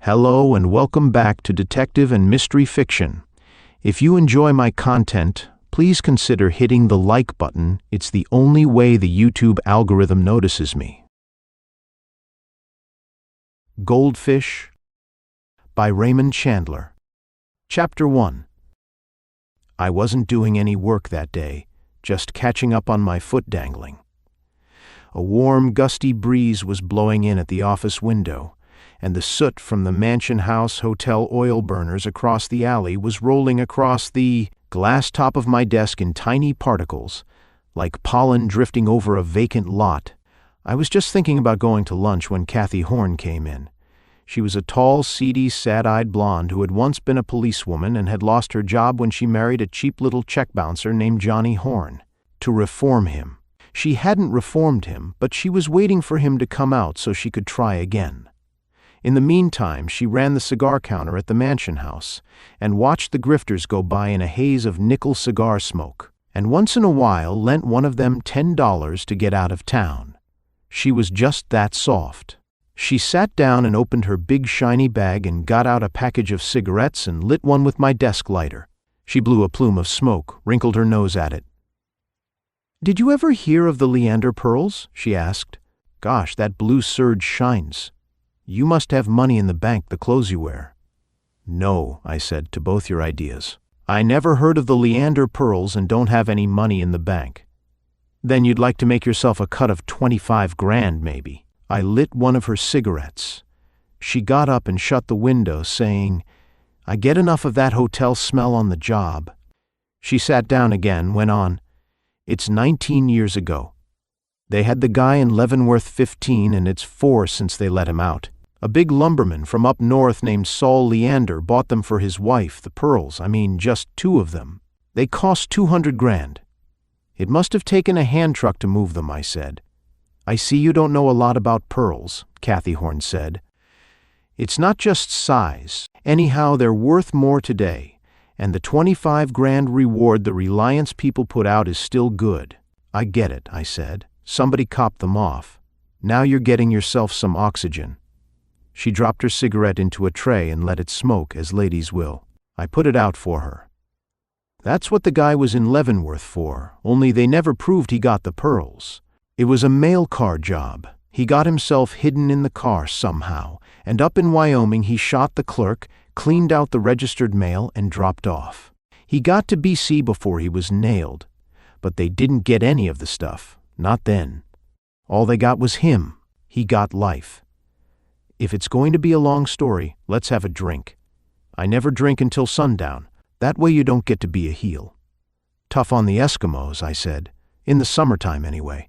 Hello and welcome back to Detective and Mystery Fiction. If you enjoy my content, please consider hitting the like button. It's the only way the YouTube algorithm notices me. Goldfish by Raymond Chandler. Chapter 1. I wasn't doing any work that day, just catching up on my foot dangling. A warm, gusty breeze was blowing in at the office window, and the soot from the Mansion House Hotel oil burners across the alley was rolling across the glass top of my desk in tiny particles, like pollen drifting over a vacant lot. I was just thinking about going to lunch when Kathy Horn came in. She was a tall, seedy, sad-eyed blonde who had once been a policewoman and had lost her job when she married a cheap little check bouncer named Johnny Horn. To reform him. She hadn't reformed him, but she was waiting for him to come out so she could try again. In the meantime, she ran the cigar counter at the Mansion House and watched the grifters go by in a haze of nickel cigar smoke, and once in a while lent one of them $10 to get out of town. She was just that soft. She sat down and opened her big shiny bag and got out a package of cigarettes and lit one with my desk lighter. She blew a plume of smoke, wrinkled her nose at it. "Did you ever hear of the Leander pearls?" she asked. "Gosh, that blue serge shines. You must have money in the bank, the clothes you wear." "No," I said, to both your ideas. "I never heard of the Leander pearls and don't have any money in the bank." "Then you'd like to make yourself a cut of 25 grand, maybe." I lit one of her cigarettes. She got up and shut the window, saying, "I get enough of that hotel smell on the job." She sat down again, went on, "It's 19 years ago. They had the guy in Leavenworth 15, and it's 4 since they let him out. A big lumberman from up north named Saul Leander bought them for his wife, the pearls. I mean, just 2 of them. They cost 200 grand. It must have taken a hand truck to move them," I said. "I see you don't know a lot about pearls," Kathy Horn said. "It's not just size. Anyhow, they're worth more today, and the 25 grand reward the Reliance people put out is still good." "I get it," I said. "Somebody copped them off. Now you're getting yourself some oxygen." She dropped her cigarette into a tray and let it smoke, as ladies will. I put it out for her. "That's what the guy was in Leavenworth for, only they never proved he got the pearls. It was a mail car job. He got himself hidden in the car somehow, and up in Wyoming he shot the clerk, cleaned out the registered mail, and dropped off. He got to BC before he was nailed, but they didn't get any of the stuff. Not then. All they got was him. He got life. If it's going to be a long story, let's have a drink. I never drink until sundown. That way you don't get to be a heel." "Tough on the Eskimos," I said. "In the summertime, anyway."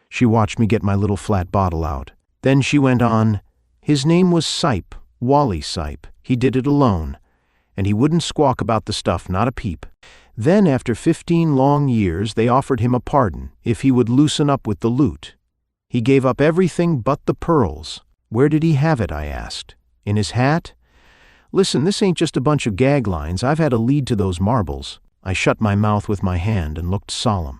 She watched me get my little flat bottle out. Then she went on, "His name was Sipe, Wally Sipe. He did it alone. And he wouldn't squawk about the stuff, not a peep. Then, after 15 long years, they offered him a pardon if he would loosen up with the loot. He gave up everything but the pearls." "Where did he have it?" I asked. "In his hat?" "Listen, this ain't just a bunch of gag lines. I've had a lead to those marbles." I shut my mouth with my hand and looked solemn.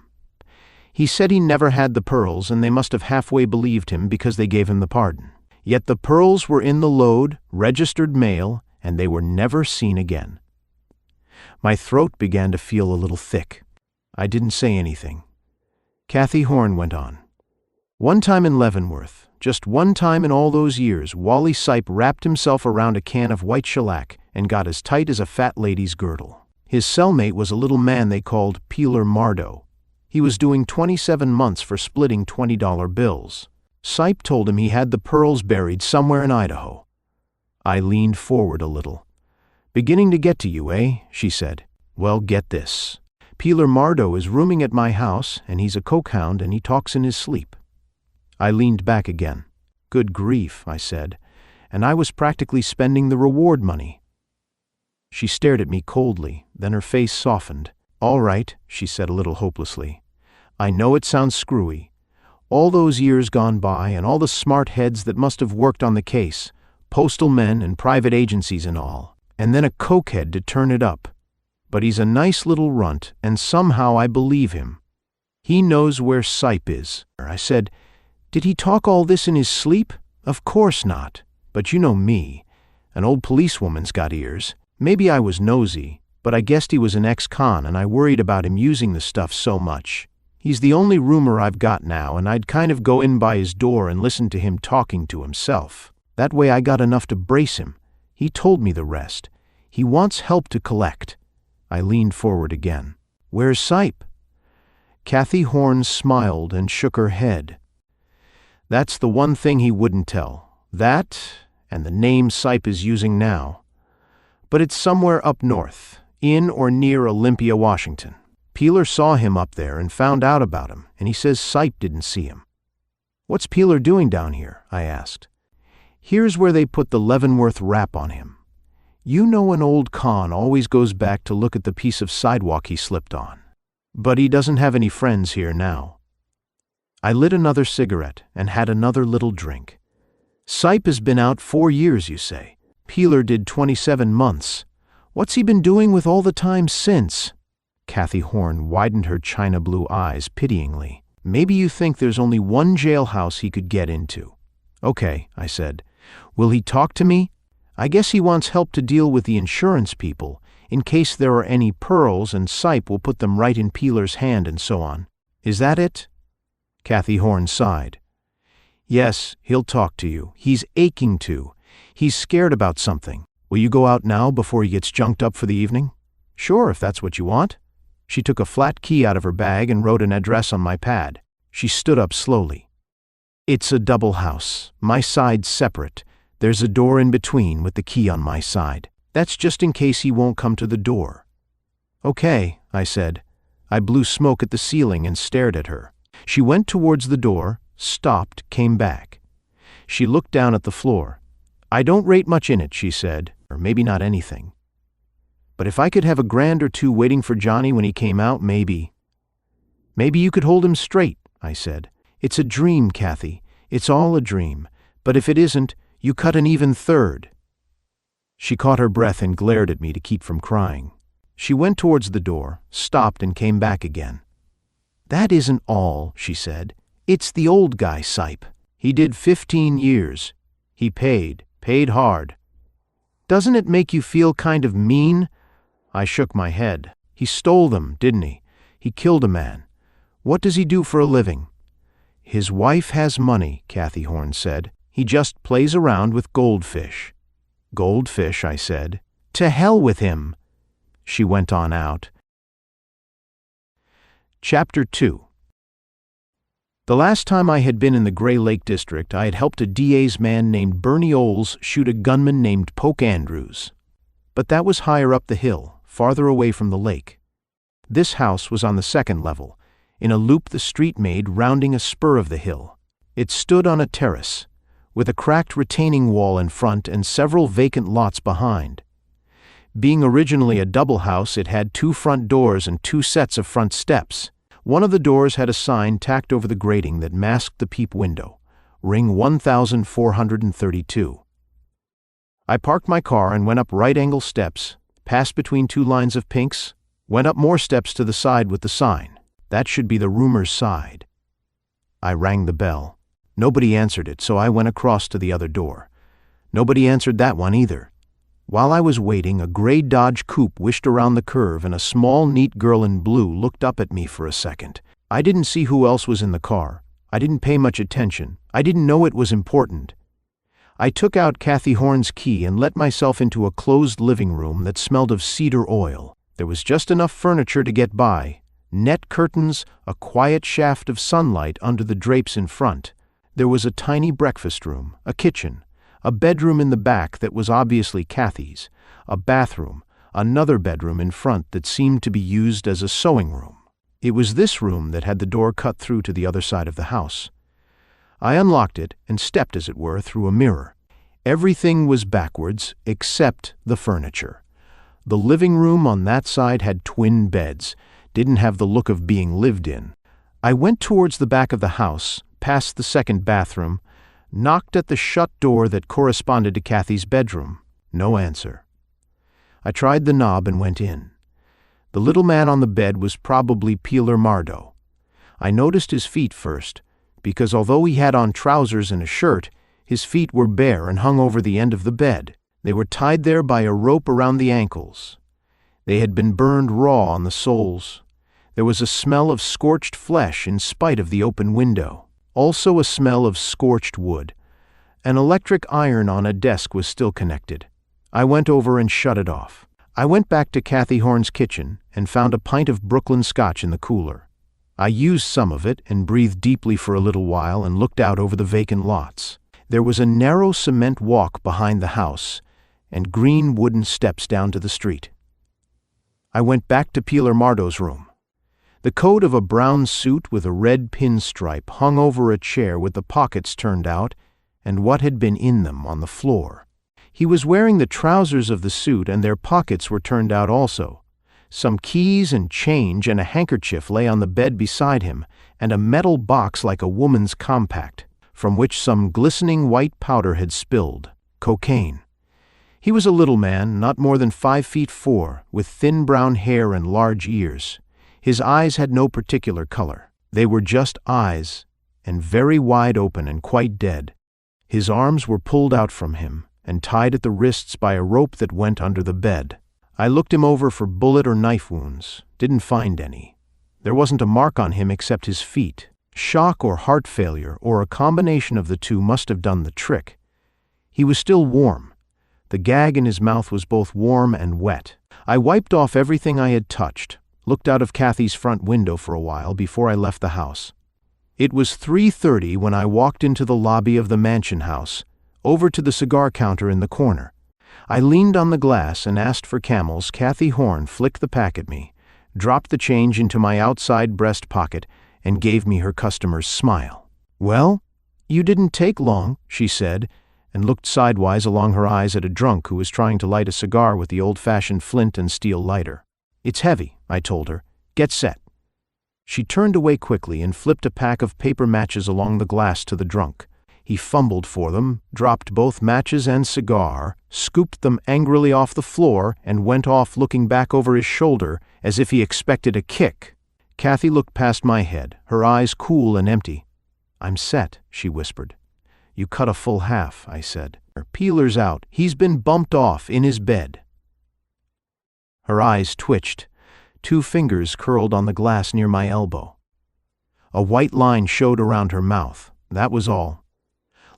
"He said he never had the pearls, and they must have halfway believed him because they gave him the pardon. Yet the pearls were in the load, registered mail, and they were never seen again." My throat began to feel a little thick. I didn't say anything. Kathy Horn went on. "One time in Leavenworth, just one time in all those years, Wally Sipe wrapped himself around a can of white shellac and got as tight as a fat lady's girdle. His cellmate was a little man they called Peeler Marlowe. He was doing 27 months for splitting $20 bills. Sipe told him he had the pearls buried somewhere in Idaho." I leaned forward a little. "Beginning to get to you, eh?" she said. "Well, get this. Peeler Marlowe is rooming at my house, and he's a cokehound, and he talks in his sleep." I leaned back again. "Good grief," I said, "and I was practically spending the reward money." She stared at me coldly, then her face softened. "All right," she said a little hopelessly. "I know it sounds screwy. All those years gone by and all the smart heads that must have worked on the case, postal men and private agencies and all, and then a cokehead to turn it up. But he's a nice little runt, and somehow I believe him. He knows where Sipe is." I said, "Did he talk all this in his sleep?" "Of course not. But you know me. An old policewoman's got ears. Maybe I was nosy, but I guessed he was an ex-con and I worried about him using the stuff so much. He's the only roomer I've got now, and I'd kind of go in by his door and listen to him talking to himself. That way I got enough to brace him. He told me the rest. He wants help to collect. I leaned forward again. Where's Sipe? Kathy Horn smiled and shook her head. That's the one thing he wouldn't tell. That, and the name Sipe is using now. But it's somewhere up north, in or near Olympia, Washington. Peeler saw him up there and found out about him, and he says Sipe didn't see him. What's Peeler doing down here? I asked. Here's where they put the Leavenworth rap on him. You know an old con always goes back to look at the piece of sidewalk he slipped on. But he doesn't have any friends here now. I lit another cigarette and had another little drink. Sipe has been out 4 years, you say. Peeler did 27 months. What's he been doing with all the time since? Kathy Horn widened her china blue eyes pityingly. Maybe you think there's only one jailhouse he could get into. Okay, I said. Will he talk to me? I guess he wants help to deal with the insurance people, in case there are any pearls, and Sipe will put them right in Peeler's hand and so on. Is that it? Kathy Horn sighed. Yes, he'll talk to you. He's aching to. He's scared about something. Will you go out now before he gets junked up for the evening? Sure, if that's what you want. She took a flat key out of her bag and wrote an address on my pad. She stood up slowly. It's a double house. My side's separate. There's a door in between with the key on my side. That's just in case he won't come to the door. Okay, I said. I blew smoke at the ceiling and stared at her. She went towards the door, stopped, came back. She looked down at the floor. I don't rate much in it, she said, or maybe not anything. But if I could have $1,000 or $2 waiting for Johnny when he came out, maybe. Maybe you could hold him straight, I said. It's a dream, Kathy. It's all a dream. But if it isn't, you cut an even third. She caught her breath and glared at me to keep from crying. She went towards the door, stopped, and came back again. That isn't all, she said. It's the old guy, Sipe. He did 15 years. He paid hard. Doesn't it make you feel kind of mean? I shook my head. He stole them, didn't he? He killed a man. What does he do for a living? His wife has money, Kathy Horn said. He just plays around with Goldfish. Goldfish, I said. To hell with him. She went on out. Chapter 2. The last time I had been in the Gray Lake District, I had helped a DA's man named Bernie Oles shoot a gunman named Poke Andrews. But that was higher up the hill, farther away from the lake. This house was on the second level, in a loop the street made rounding a spur of the hill. It stood on a terrace, with a cracked retaining wall in front and several vacant lots behind. Being originally a double house, it had 2 front doors and 2 sets of front steps. One of the doors had a sign tacked over the grating that masked the peep window, Ring 1432. I parked my car and went up right-angle steps, passed between 2 lines of pinks, went up more steps to the side with the sign. That should be the roomer's side. I rang the bell. Nobody answered it, so I went across to the other door. Nobody answered that one either. While I was waiting, a gray Dodge coupe wished around the curve and a small, neat girl in blue looked up at me for a second. I didn't see who else was in the car. I didn't pay much attention. I didn't know it was important. I took out Kathy Horn's key and let myself into a closed living room that smelled of cedar oil. There was just enough furniture to get by. Net curtains, a quiet shaft of sunlight under the drapes in front. There was a tiny breakfast room, a kitchen, a bedroom in the back that was obviously Kathy's, a bathroom, another bedroom in front that seemed to be used as a sewing room. It was this room that had the door cut through to the other side of the house. I unlocked it and stepped, as it were, through a mirror. Everything was backwards except the furniture. The living room on that side had twin beds, didn't have the look of being lived in. I went towards the back of the house, past the second bathroom, knocked at the shut door that corresponded to Kathy's bedroom. No answer. I tried the knob and went in. The little man on the bed was probably Peeler Marlowe. I noticed his feet first, because although he had on trousers and a shirt, his feet were bare and hung over the end of the bed. They were tied there by a rope around the ankles. They had been burned raw on the soles. There was a smell of scorched flesh in spite of the open window. Also a smell of scorched wood. An electric iron on a desk was still connected. I went over and shut it off. I went back to Kathy Horn's kitchen and found a pint of Brooklyn Scotch in the cooler. I used some of it and breathed deeply for a little while and looked out over the vacant lots. There was a narrow cement walk behind the house and green wooden steps down to the street. I went back to Peeler Mardo's room. The coat of a brown suit with a red pinstripe hung over a chair with the pockets turned out and what had been in them on the floor. He was wearing the trousers of the suit and their pockets were turned out also. Some keys and change and a handkerchief lay on the bed beside him, and a metal box like a woman's compact, from which some glistening white powder had spilled. Cocaine. He was a little man, not more than 5'4", with thin brown hair and large ears. His eyes had no particular color. They were just eyes, and very wide open and quite dead. His arms were pulled out from him and tied at the wrists by a rope that went under the bed. I looked him over for bullet or knife wounds. Didn't find any. There wasn't a mark on him except his feet. Shock or heart failure or a combination of the two must have done the trick. He was still warm. The gag in his mouth was both warm and wet. I wiped off everything I had touched, looked out of Kathy's front window for a while before I left the house. It was 3:30 when I walked into the lobby of the mansion house, over to the cigar counter in the corner. I leaned on the glass and asked for Camels. Kathy Horn flicked the pack at me, dropped the change into my outside breast pocket, and gave me her customer's smile. "Well, you didn't take long," she said, and looked sidewise along her eyes at a drunk who was trying to light a cigar with the old-fashioned flint and steel lighter. "It's heavy," I told her. "Get set." She turned away quickly and flipped a pack of paper matches along the glass to the drunk. He fumbled for them, dropped both matches and cigar, scooped them angrily off the floor, and went off looking back over his shoulder as if he expected a kick. Kathy looked past my head, her eyes cool and empty. "I'm set," she whispered. "You cut a full half," I said. "Peeler's out. He's been bumped off in his bed." Her eyes twitched. 2 fingers curled on the glass near my elbow. A white line showed around her mouth. That was all.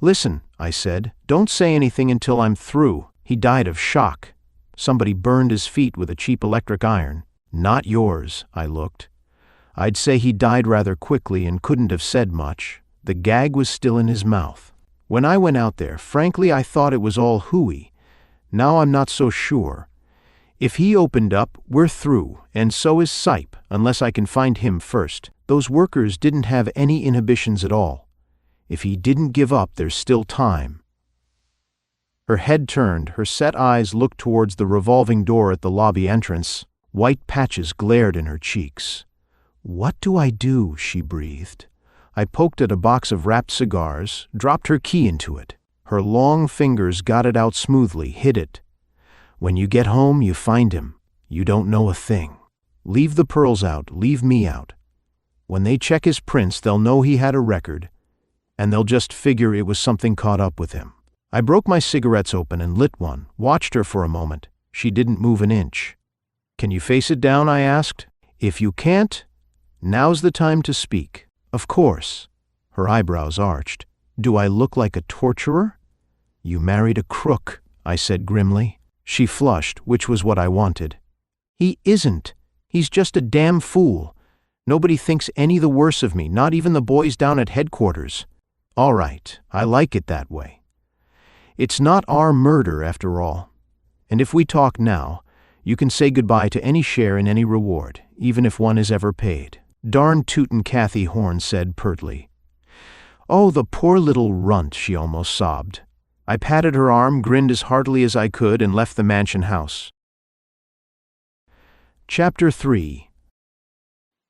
"Listen," I said, "don't say anything until I'm through. He died of shock. Somebody burned his feet with a cheap electric iron." "Not yours," I looked. I'd say he died rather quickly and couldn't have said much. The gag was still in his mouth. When I went out there, frankly, I thought it was all hooey. Now I'm not so sure. If he opened up, we're through, and so is Sipe, unless I can find him first. Those workers didn't have any inhibitions at all. If he didn't give up, there's still time." Her head turned, her set eyes looked towards the revolving door at the lobby entrance. White patches glared in her cheeks. "What do I do?" she breathed. I poked at a box of wrapped cigars, dropped her key into it. Her long fingers got it out smoothly, hid it. "When you get home, you find him. You don't know a thing. Leave the pearls out, leave me out. When they check his prints, they'll know he had a record, and they'll just figure it was something caught up with him." I broke my cigarettes open and lit one, watched her for a moment. She didn't move an inch. "Can you face it down?" I asked. "If you can't, now's the time to speak." "Of course." Her eyebrows arched. "Do I look like a torturer?" "You married a crook," I said grimly. She flushed, which was what I wanted. "He isn't. He's just a damn fool. Nobody thinks any the worse of me, not even the boys down at headquarters." "All right, I like it that way. It's not our murder after all. And if we talk now, you can say goodbye to any share in any reward, even if one is ever paid." "Darn tootin'," Kathy Horn said pertly. "Oh, the poor little runt," she almost sobbed. I patted her arm, grinned as heartily as I could, and left the mansion house. Chapter 3.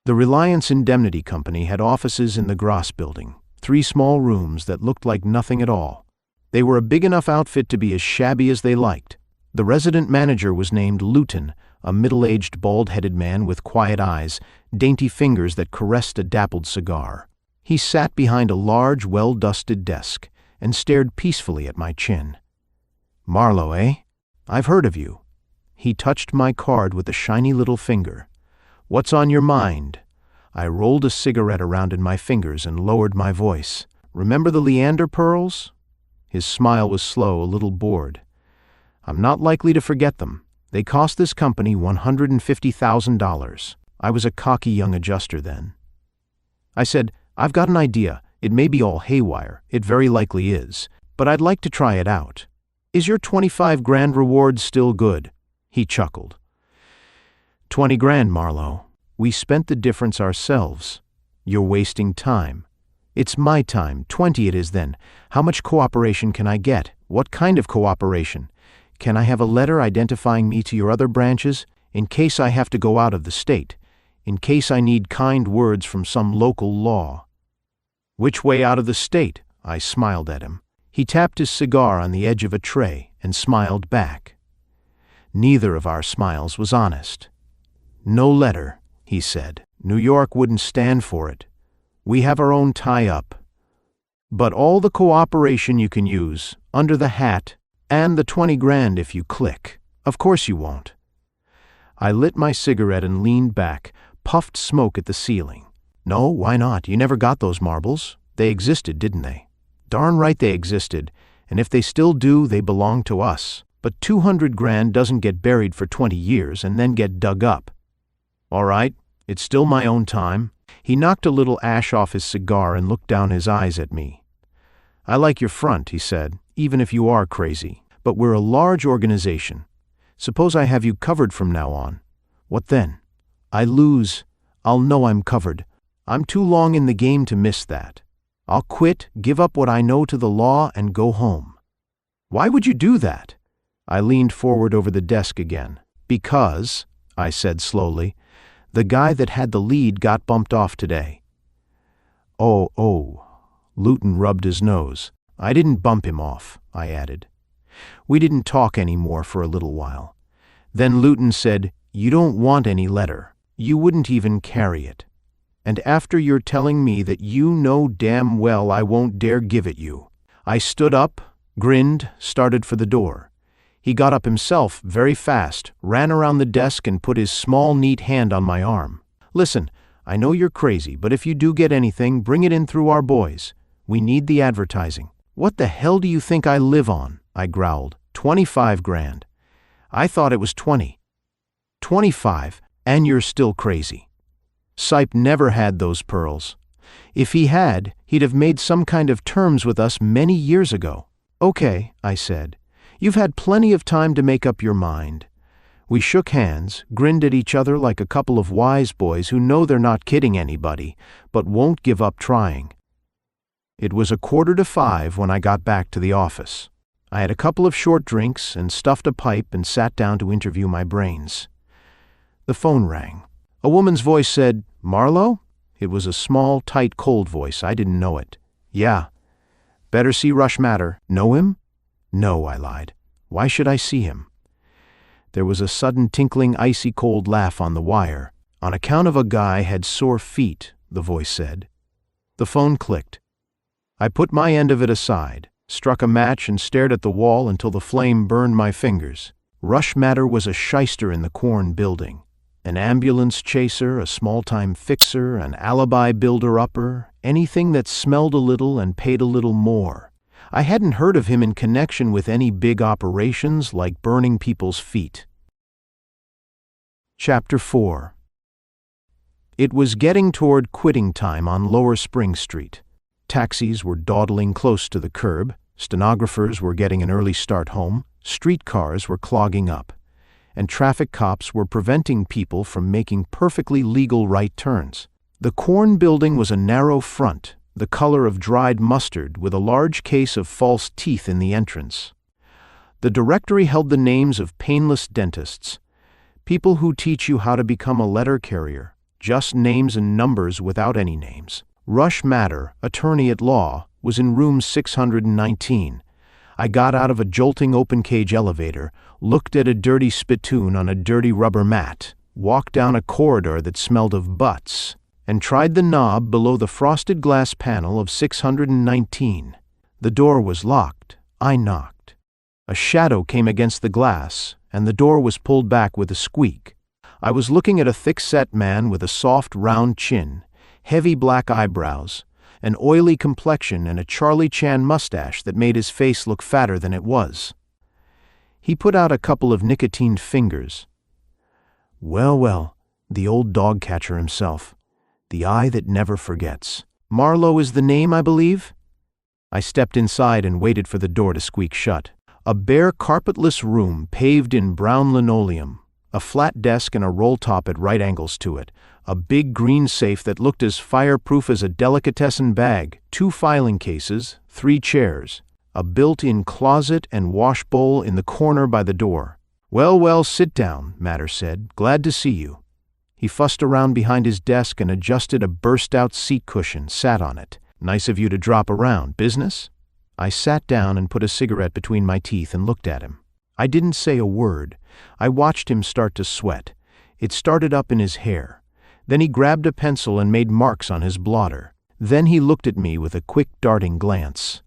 The Reliance Indemnity Company had offices in the Gross Building, 3 small rooms that looked like nothing at all. They were a big enough outfit to be as shabby as they liked. The resident manager was named Luton, a middle-aged, bald-headed man with quiet eyes, dainty fingers that caressed a dappled cigar. He sat behind a large, well-dusted desk and stared peacefully at my chin. "Marlowe, eh?" I've heard of you." He touched my card with a shiny little finger. "What's on your mind?" I rolled a cigarette around in my fingers and lowered my voice. "Remember the Leander pearls?" His smile was slow, a little bored. "I'm not likely to forget them. They cost this company $150,000. I was a cocky young adjuster then." I said, "I've got an idea. It may be all haywire. It very likely is. But I'd like to try it out. Is your 25 grand reward still good?" He chuckled. 20 grand, Marlowe. We spent the difference ourselves. You're wasting time." "It's my time. 20 it is then. How much cooperation can I get? What kind of cooperation? Can I have a letter identifying me to your other branches, in case I have to go out of the state, in case I need kind words from some local law?" "Which way out of the state?" I smiled at him. He tapped his cigar on the edge of a tray and smiled back. Neither of our smiles was honest. "No letter," he said. "New York wouldn't stand for it. We have our own tie-up. But all the cooperation you can use, under the hat, and the 20 grand if you click. Of course you won't." I lit my cigarette and leaned back, puffed smoke at the ceiling. "No, why not? You never got those marbles. They existed, didn't they?" "Darn right they existed, and if they still do, they belong to us. But 200 grand doesn't get buried for 20 years and then get dug up." "All right, it's still my own time." He knocked a little ash off his cigar and looked down his eyes at me. "I like your front," he said, "even if you are crazy. But we're a large organization. Suppose I have you covered from now on. What then? I lose. I'll know I'm covered. I'm too long in the game to miss that. I'll quit, give up what I know to the law, and go home." "Why would you do that?" I leaned forward over the desk again. "Because," I said slowly, "the guy that had the lead got bumped off today." Oh. Luton rubbed his nose. "I didn't bump him off," I added. We didn't talk any more for a little while. Then Luton said, "You don't want any letter. You wouldn't even carry it. And after you're telling me that you know damn well I won't dare give it you." I stood up, grinned, started for the door. He got up himself, very fast, ran around the desk and put his small, neat hand on my arm. "Listen, I know you're crazy, but if you do get anything, bring it in through our boys. We need the advertising." "What the hell do you think I live on?" I growled. 25 grand. I thought it was 20. 25, and you're still crazy. Sipe never had those pearls. If he had, he'd have made some kind of terms with us many years ago. "Okay," I said. "You've had plenty of time to make up your mind." We shook hands, grinned at each other like a couple of wise boys who know they're not kidding anybody, but won't give up trying. It was 4:45 when I got back to the office. I had a couple of short drinks and stuffed a pipe and sat down to interview my brains. The phone rang. A woman's voice said, "Marlowe?" It was a small, tight, cold voice. I didn't know it. "Yeah." "Better see Rush Matter." "Know him?" "No," I lied. "Why should I see him?" There was a sudden tinkling, icy cold laugh on the wire. "On account of a guy had sore feet," the voice said. The phone clicked. I put my end of it aside, struck a match and stared at the wall until the flame burned my fingers. Rush Matter was a shyster in the Corn building. An ambulance chaser, a small-time fixer, an alibi builder-upper, anything that smelled a little and paid a little more. I hadn't heard of him in connection with any big operations like burning people's feet. Chapter 4. It was getting toward quitting time on Lower Spring Street. Taxis were dawdling close to the curb, stenographers were getting an early start home, streetcars were clogging up, and traffic cops were preventing people from making perfectly legal right turns. The Corn building was a narrow front, the color of dried mustard, with a large case of false teeth in the entrance. The directory held the names of painless dentists, people who teach you how to become a letter carrier, just names and numbers without any names. Rush Matter, attorney at law, was in room 619. I got out of a jolting open-cage elevator, looked at a dirty spittoon on a dirty rubber mat, walked down a corridor that smelled of butts, and tried the knob below the frosted glass panel of 619. The door was locked. I knocked. A shadow came against the glass, and the door was pulled back with a squeak. I was looking at a thick-set man with a soft, round chin, heavy black eyebrows, an oily complexion, and a Charlie Chan mustache that made his face look fatter than it was. He put out a couple of nicotined fingers. Well, the old dog catcher himself. The eye that never forgets. Marlowe is the name, I believe? I stepped inside and waited for the door to squeak shut. A bare carpetless room paved in brown linoleum, a flat desk and a roll-top at right angles to it, a big green safe that looked as fireproof as a delicatessen bag, 2 filing cases, 3 chairs, a built-in closet and wash bowl in the corner by the door. Well, sit down, Matter said. Glad to see you. He fussed around behind his desk and adjusted a burst-out seat cushion, sat on it. Nice of you to drop around. Business? I sat down and put a cigarette between my teeth and looked at him. I didn't say a word. I watched him start to sweat. It started up in his hair. Then he grabbed a pencil and made marks on his blotter. Then he looked at me with a quick darting glance.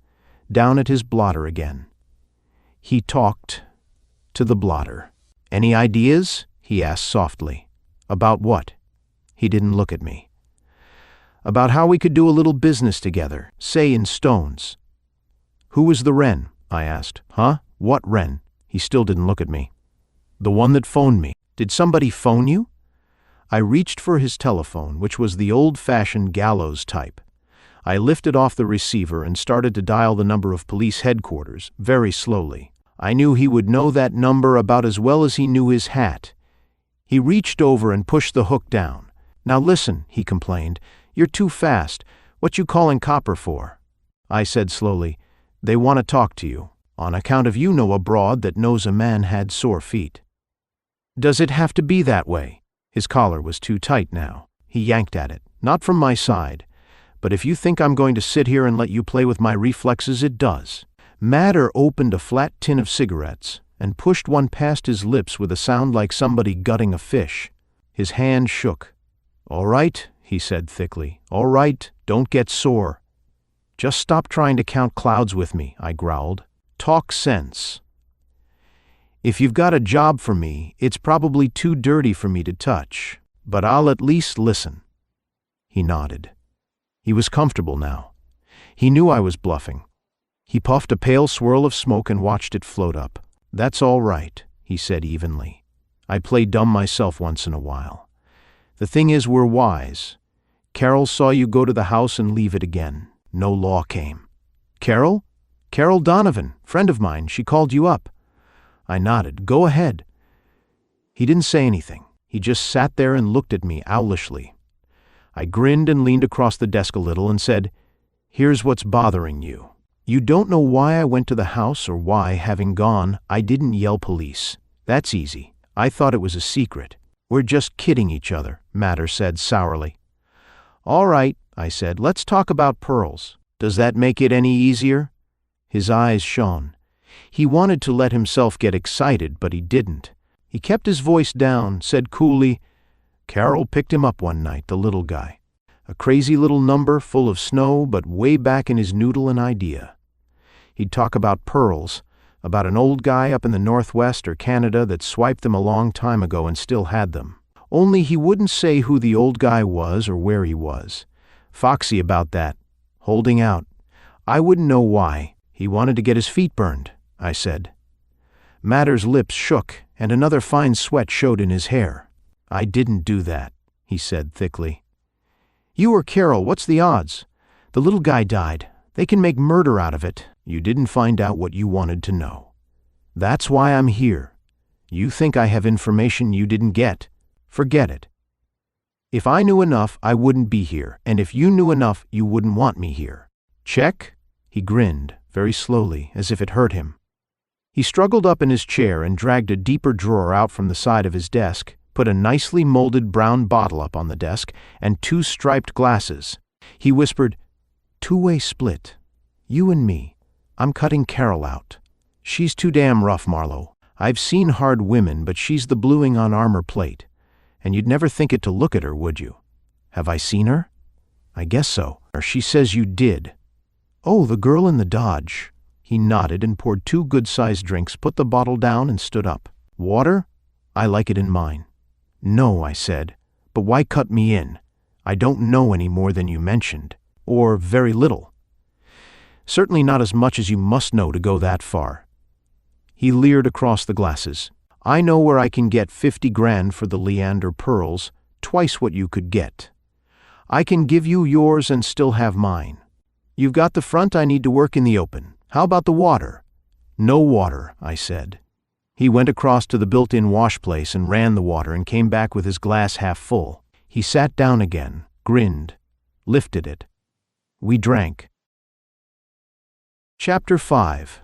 Down at his blotter again. He talked to the blotter. Any ideas? He asked softly. About what? He didn't look at me. About how we could do a little business together, say in stones. Who was the Wren? I asked. Huh? What Wren? He still didn't look at me. The one that phoned me. Did somebody phone you? I reached for his telephone, which was the old-fashioned gallows type. I lifted off the receiver and started to dial the number of police headquarters, very slowly. I knew he would know that number about as well as he knew his hat. He reached over and pushed the hook down. Now listen, he complained. You're too fast. What you calling copper for? I said slowly, they want to talk to you, on account of you know a broad that knows a man had sore feet. Does it have to be that way? His collar was too tight now. He yanked at it. Not from my side. But if you think I'm going to sit here and let you play with my reflexes, it does. Matter opened a flat tin of cigarettes and pushed one past his lips with a sound like somebody gutting a fish. His hand shook. All right, he said thickly. All right, don't get sore. Just stop trying to count clouds with me, I growled. Talk sense. If you've got a job for me, it's probably too dirty for me to touch, but I'll at least listen. He nodded. He was comfortable now. He knew I was bluffing. He puffed a pale swirl of smoke and watched it float up. That's all right, he said evenly. I play dumb myself once in a while. The thing is, we're wise. Carol saw you go to the house and leave it again. No law came. Carol? Carol Donovan, friend of mine. She called you up. I nodded. Go ahead. He didn't say anything. He just sat there and looked at me owlishly. I grinned and leaned across the desk a little and said, Here's what's bothering you. You don't know why I went to the house or why, having gone, I didn't yell police. That's easy. I thought it was a secret. We're just kidding each other, Matter said sourly. All right, I said, let's talk about pearls. Does that make it any easier? His eyes shone. He wanted to let himself get excited, but he didn't. He kept his voice down, said coolly, Carol picked him up one night, the little guy. A crazy little number full of snow, but way back in his noodle an idea. He'd talk about pearls, about an old guy up in the Northwest or Canada that swiped them a long time ago and still had them. Only he wouldn't say who the old guy was or where he was. Foxy about that. Holding out. I wouldn't know why. He wanted to get his feet burned, I said. Matter's lips shook, and another fine sweat showed in his hair. I didn't do that, he said thickly. You or Carol, what's the odds? The little guy died. They can make murder out of it. You didn't find out what you wanted to know. That's why I'm here. You think I have information you didn't get. Forget it. If I knew enough, I wouldn't be here, and if you knew enough, you wouldn't want me here. Check? He grinned, very slowly, as if it hurt him. He struggled up in his chair and dragged a deeper drawer out from the side of his desk, put a nicely molded brown bottle up on the desk, and 2 striped glasses. He whispered, Two-way split. You and me. I'm cutting Carol out. She's too damn rough, Marlowe. I've seen hard women, but she's the bluing on armor plate. And you'd never think it to look at her, would you? Have I seen her? I guess so. Or she says you did. Oh, the girl in the Dodge. He nodded and poured 2 good-sized drinks, put the bottle down, and stood up. Water? I like it in mine. No, I said, but why cut me in? I don't know any more than you mentioned, or very little. Certainly not as much as you must know to go that far. He leered across the glasses. I know where I can get 50 grand for the Leander pearls, twice what you could get. I can give you yours and still have mine. You've got the front, I need to work in the open. How about the water? No water, I said. He went across to the built-in wash place and ran the water and came back with his glass half full. He sat down again, grinned, lifted it. We drank. Chapter 5.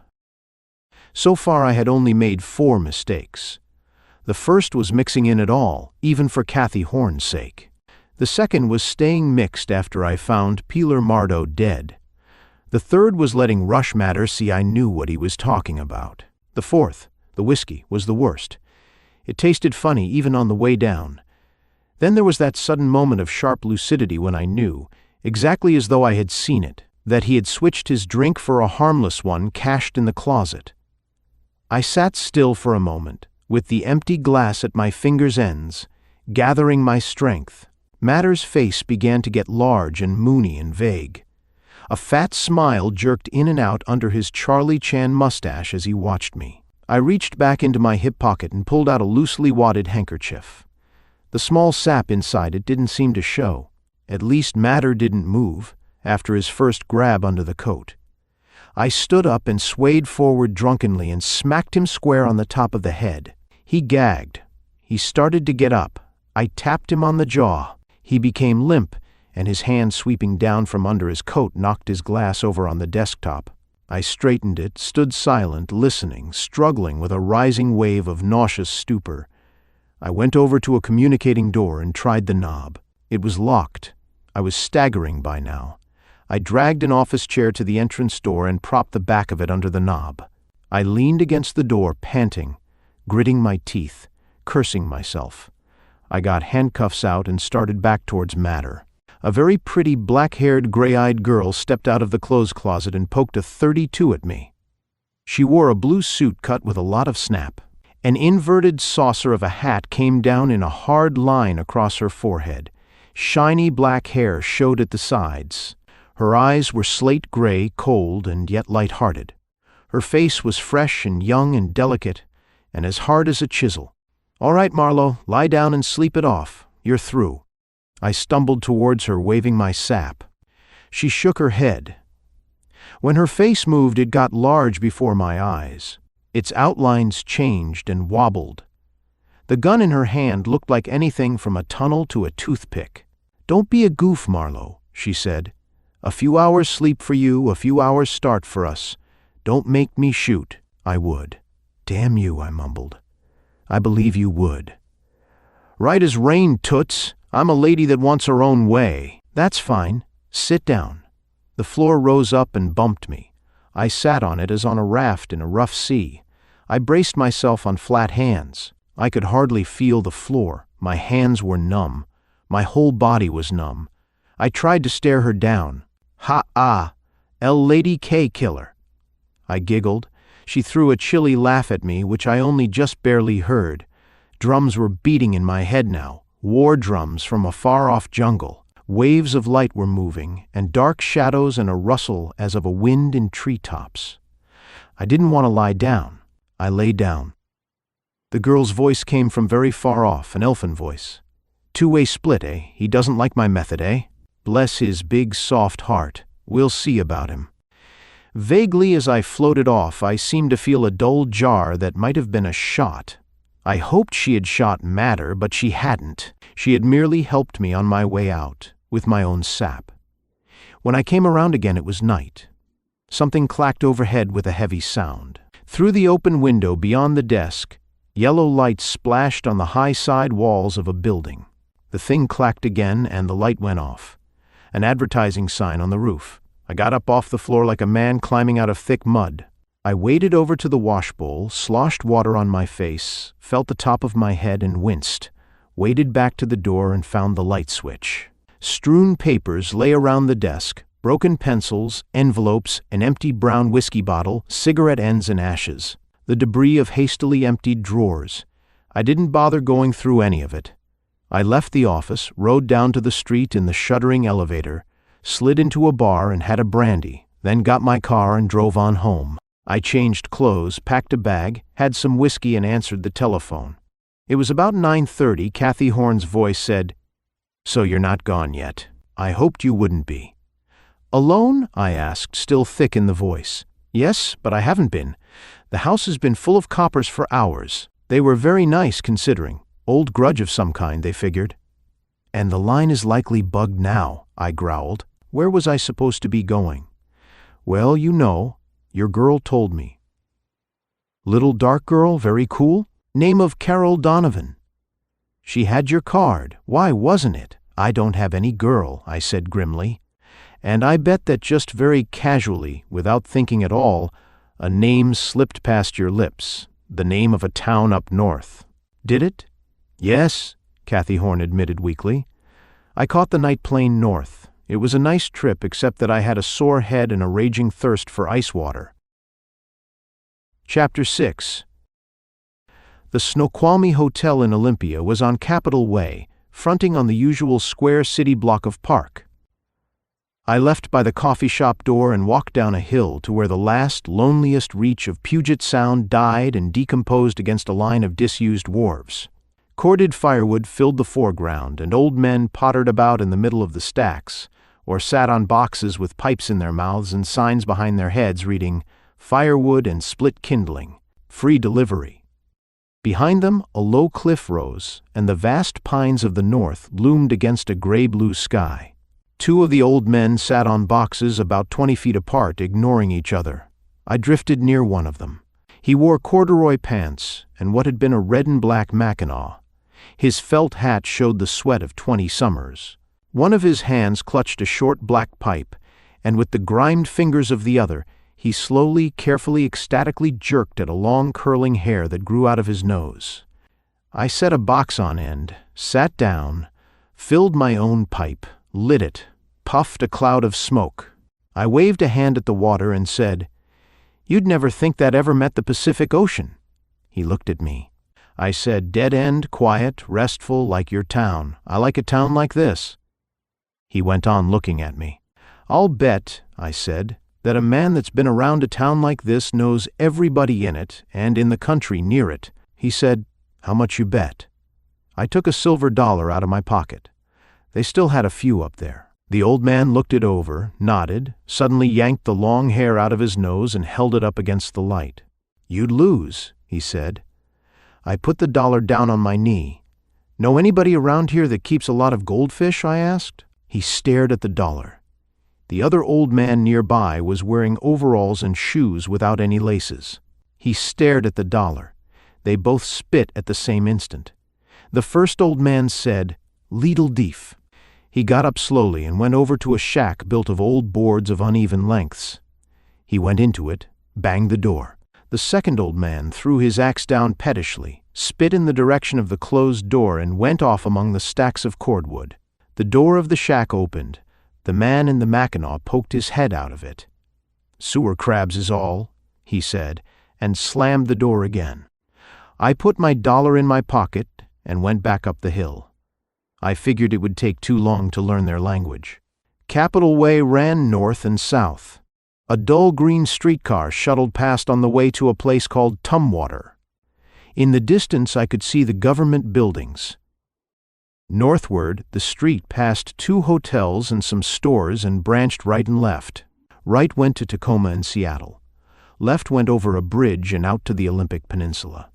So far I had only made 4 mistakes. The first was mixing in at all, even for Kathy Horn's sake. The second was staying mixed after I found Peeler Marlowe dead. The third was letting Rush Matter see I knew what he was talking about. The fourth, the whiskey, was the worst. It tasted funny even on the way down. Then there was that sudden moment of sharp lucidity when I knew, exactly as though I had seen it, that he had switched his drink for a harmless one cached in the closet. I sat still for a moment, with the empty glass at my fingers' ends, gathering my strength. Matter's face began to get large and moony and vague. A fat smile jerked in and out under his Charlie Chan mustache as he watched me. I reached back into my hip pocket and pulled out a loosely wadded handkerchief. The small sap inside it didn't seem to show. At least Matter didn't move, after his first grab under the coat. I stood up and swayed forward drunkenly and smacked him square on the top of the head. He gagged. He started to get up. I tapped him on the jaw. He became limp, and his hand sweeping down from under his coat knocked his glass over on the desktop. I straightened it, stood silent, listening, struggling with a rising wave of nauseous stupor. I went over to a communicating door and tried the knob. It was locked. I was staggering by now. I dragged an office chair to the entrance door and propped the back of it under the knob. I leaned against the door, panting, gritting my teeth, cursing myself. I got handcuffs out and started back towards Matter. A very pretty, black-haired, gray-eyed girl stepped out of the clothes closet and poked a .32 at me. She wore a blue suit cut with a lot of snap. An inverted saucer of a hat came down in a hard line across her forehead. Shiny black hair showed at the sides. Her eyes were slate gray, cold, and yet light-hearted. Her face was fresh and young and delicate, and as hard as a chisel. "All right, Marlowe, lie down and sleep it off. You're through." I stumbled towards her, waving my sap. She shook her head. When her face moved, it got large before my eyes. Its outlines changed and wobbled. The gun in her hand looked like anything from a tunnel to a toothpick. "Don't be a goof, Marlowe," she said. "A few hours sleep for you, a few hours start for us. Don't make me shoot." I would. "Damn you," I mumbled. "I believe you would." "Right as rain, toots. I'm a lady that wants her own way." "That's fine. Sit down." The floor rose up and bumped me. I sat on it as on a raft in a rough sea. I braced myself on flat hands. I could hardly feel the floor. My hands were numb. My whole body was numb. I tried to stare her down. "Ha-ah, Lady K killer." I giggled. She threw a chilly laugh at me, which I only just barely heard. Drums were beating in my head now. War drums from a far-off jungle. Waves of light were moving, and dark shadows and a rustle as of a wind in treetops. I didn't want to lie down. I lay down. The girl's voice came from very far off, an elfin voice. "Two-way split, eh? He doesn't like my method, eh? Bless his big, soft heart. We'll see about him." Vaguely as I floated off, I seemed to feel a dull jar that might have been a shot. I hoped she had shot Matter, but she hadn't. She had merely helped me on my way out, with my own sap. When I came around again, it was night. Something clacked overhead with a heavy sound. Through the open window beyond the desk, yellow light splashed on the high side walls of a building. The thing clacked again, and the light went off. An advertising sign on the roof. I got up off the floor like a man climbing out of thick mud. I waded over to the washbowl, sloshed water on my face, felt the top of my head and winced, waded back to the door and found the light switch. Strewn papers lay around the desk, broken pencils, envelopes, an empty brown whiskey bottle, cigarette ends and ashes, the debris of hastily emptied drawers. I didn't bother going through any of it. I left the office, rode down to the street in the shuddering elevator, slid into a bar and had a brandy, then got my car and drove on home. I changed clothes, packed a bag, had some whiskey and answered the telephone. It was about 9:30. Kathy Horn's voice said, "So you're not gone yet. I hoped you wouldn't be." "Alone?" I asked, still thick in the voice. "Yes, but I haven't been. The house has been full of coppers for hours. They were very nice considering. Old grudge of some kind, they figured." "And the line is likely bugged now," I growled. Where was I supposed to be going? "Well, you know. Your girl told me." "Little dark girl, very cool? Name of Carol Donovan." "She had your card. Why wasn't it?" "I don't have any girl," I said grimly. And I bet that just very casually, without thinking at all, a name slipped past your lips, the name of a town up north. Did it? "Yes," Kathy Horn admitted weakly. "I caught the night plane north. It was a nice trip except that I had a sore head and a raging thirst for ice water." Chapter 6. The Snoqualmie Hotel in Olympia was on Capitol Way, fronting on the usual square city block of Park. I left by the coffee shop door and walked down a hill to where the last, loneliest reach of Puget Sound died and decomposed against a line of disused wharves. Corded firewood filled the foreground, and old men pottered about in the middle of the stacks, or sat on boxes with pipes in their mouths and signs behind their heads reading, "Firewood and split kindling, free delivery." Behind them, a low cliff rose, and the vast pines of the north loomed against a gray-blue sky. Two of the old men sat on boxes about 20 feet apart, ignoring each other. I drifted near one of them. He wore corduroy pants and what had been a red and black mackinaw. His felt hat showed the sweat of 20 summers. One of his hands clutched a short black pipe, and with the grimed fingers of the other, he slowly, carefully, ecstatically jerked at a long curling hair that grew out of his nose. I set a box on end, sat down, filled my own pipe, lit it, puffed a cloud of smoke. I waved a hand at the water and said, "You'd never think that ever met the Pacific Ocean." He looked at me. I said, "Dead end, quiet, restful, like your town. I like a town like this." He went on looking at me. "I'll bet," I said, "that a man that's been around a town like this knows everybody in it and in the country near it." He said, "How much you bet?" I took a silver dollar out of my pocket. They still had a few up there. The old man looked it over, nodded, suddenly yanked the long hair out of his nose and held it up against the light. "You'd lose," he said. I put the dollar down on my knee. "Know anybody around here that keeps a lot of goldfish?" I asked. He stared at the dollar. The other old man nearby was wearing overalls and shoes without any laces. He stared at the dollar. They both spit at the same instant. The first old man said, "Leedle deef." He got up slowly and went over to a shack built of old boards of uneven lengths. He went into it, banged the door. The second old man threw his axe down pettishly, spit in the direction of the closed door, and went off among the stacks of cordwood. The door of the shack opened. The man in the mackinaw poked his head out of it. "Sewer crabs is all," he said, and slammed the door again. I put my dollar in my pocket and went back up the hill. I figured it would take too long to learn their language. Capitol Way ran north and south. A dull green streetcar shuttled past on the way to a place called Tumwater. In the distance I could see the government buildings. Northward, the street passed 2 hotels and some stores and branched right and left. Right went to Tacoma and Seattle. Left went over a bridge and out to the Olympic Peninsula.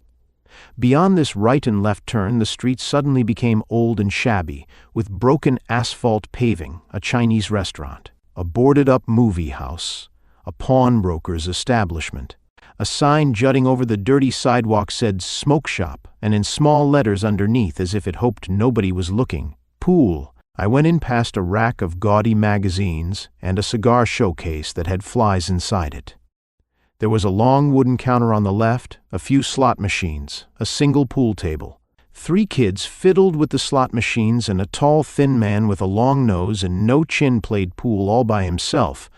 Beyond this right and left turn, the street suddenly became old and shabby, with broken asphalt paving, a Chinese restaurant, a boarded-up movie house, a pawnbroker's establishment. A sign jutting over the dirty sidewalk said "Smoke Shop," and in small letters underneath, as if it hoped nobody was looking, "Pool." I went in past a rack of gaudy magazines and a cigar showcase that had flies inside it. There was a long wooden counter on the left, a few slot machines, a single pool table. 3 kids fiddled with the slot machines, and a tall, thin man with a long nose and no chin played pool all by himself,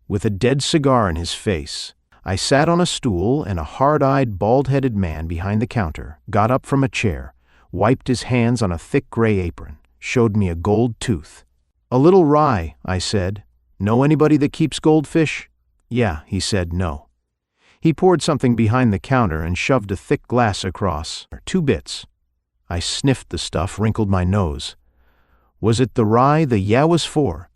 with a dead cigar in his face. I sat on a stool, and a hard-eyed, bald-headed man behind the counter got up from a chair, wiped his hands on a thick gray apron, showed me a gold tooth. "A little rye," I said. "Know anybody that keeps Goldfish?" "Yeah," he said. "No." He poured something behind the counter and shoved a thick glass across. 2 bits. I sniffed the stuff, wrinkled my nose. Was it the rye the yeah was for?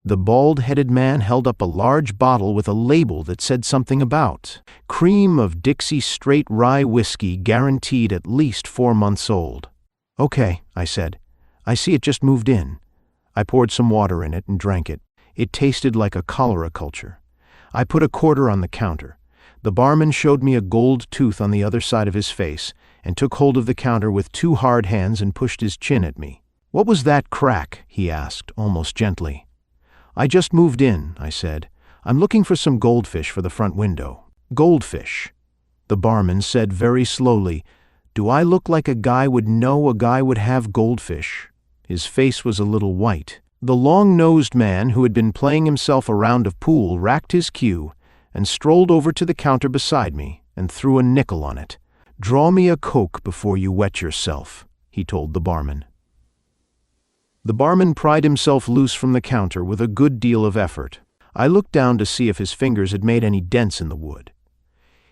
The bald-headed man held up a large bottle with a label that said something about cream of Dixie straight rye whiskey, guaranteed at least 4 months old. "Okay," I said. "I see it just moved in." I poured some water in it and drank it. It tasted like a cholera culture. I put a quarter on the counter. The barman showed me a gold tooth on the other side of his face and took hold of the counter with 2 hard hands and pushed his chin at me. "What was that crack?" he asked, almost gently. "I just moved in," I said. "I'm looking for some goldfish for the front window." "Goldfish?" The barman said very slowly. "Do I look like a guy would know a guy would have goldfish?" His face was a little white. The long-nosed man who had been playing himself a round of pool racked his cue and strolled over to the counter beside me and threw a nickel on it. "Draw me a Coke before you wet yourself," he told the barman. The barman pried himself loose from the counter with a good deal of effort. I looked down to see if his fingers had made any dents in the wood.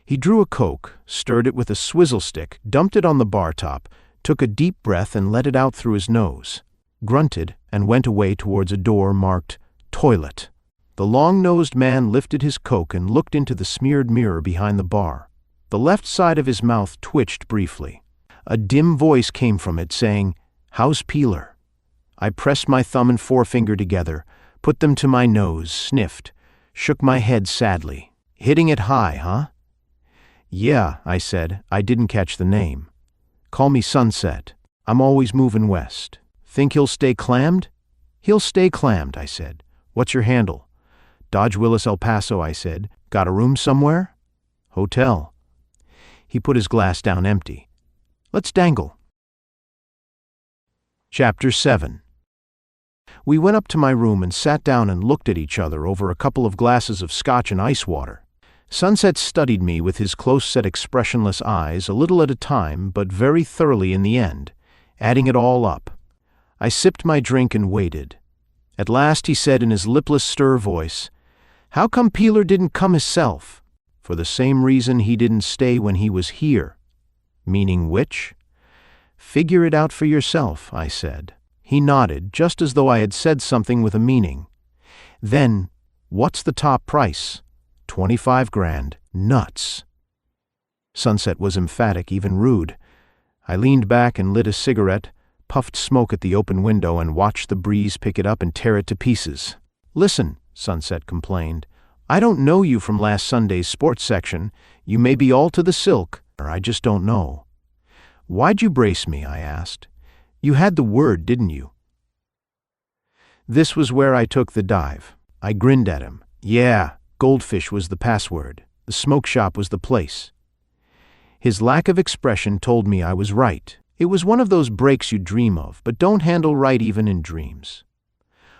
He drew a Coke, stirred it with a swizzle stick, dumped it on the bar top, took a deep breath and let it out through his nose, grunted, and went away towards a door marked "Toilet." The long-nosed man lifted his Coke and looked into the smeared mirror behind the bar. The left side of his mouth twitched briefly. A dim voice came from it saying, "How's Peeler?" I pressed my thumb and forefinger together, put them to my nose, sniffed, shook my head sadly. "Hitting it high, huh?" "Yeah," I said. "I didn't catch the name." "Call me Sunset. I'm always moving west." "Think he'll stay clammed?" "He'll stay clammed," I said. "What's your handle?" "Dodge Willis, El Paso," I said. "Got a room somewhere?" "Hotel." He put his glass down empty. "Let's dangle." Chapter 7. We went up to my room and sat down and looked at each other over a couple of glasses of scotch and ice water. Sunset studied me with his close-set expressionless eyes, a little at a time, but very thoroughly in the end, adding it all up. I sipped my drink and waited. At last he said in his lipless stir voice, "How come Peeler didn't come hisself?" "For the same reason he didn't stay when he was here." "Meaning which?" "Figure it out for yourself," I said. He nodded, just as though I had said something with a meaning. "Then, what's the top price?" 25 grand. "Nuts." Sunset was emphatic, even rude. I leaned back and lit a cigarette, puffed smoke at the open window, and watched the breeze pick it up and tear it to pieces. "Listen," Sunset complained. "I don't know you from last Sunday's sports section. You may be all to the silk, or I just don't know." "Why'd you brace me?" I asked. "You had the word, didn't you?" This was where I took the dive. I grinned at him. Yeah, Goldfish was the password. The smoke shop was the place. His lack of expression told me I was right. It was one of those breaks you dream of, but don't handle right even in dreams.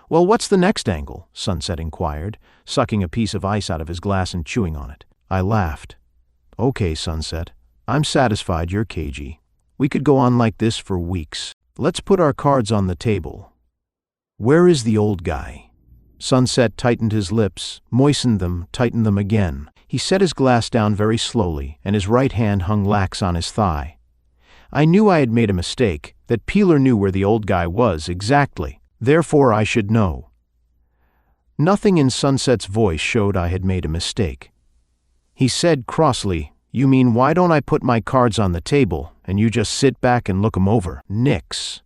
"Well, what's the next angle?" Sunset inquired, sucking a piece of ice out of his glass and chewing on it. I laughed. "Okay, Sunset. I'm satisfied you're cagey. We could go on like this for weeks. Let's put our cards on the table. Where is the old guy?" Sunset tightened his lips, moistened them, tightened them again. He set his glass down very slowly, and his right hand hung lax on his thigh. I knew I had made a mistake, that Peeler knew where the old guy was exactly. Therefore I should know. Nothing in Sunset's voice showed I had made a mistake. He said crossly, "You mean why don't I put my cards on the table, and you just sit back and look 'em over?" "Nix."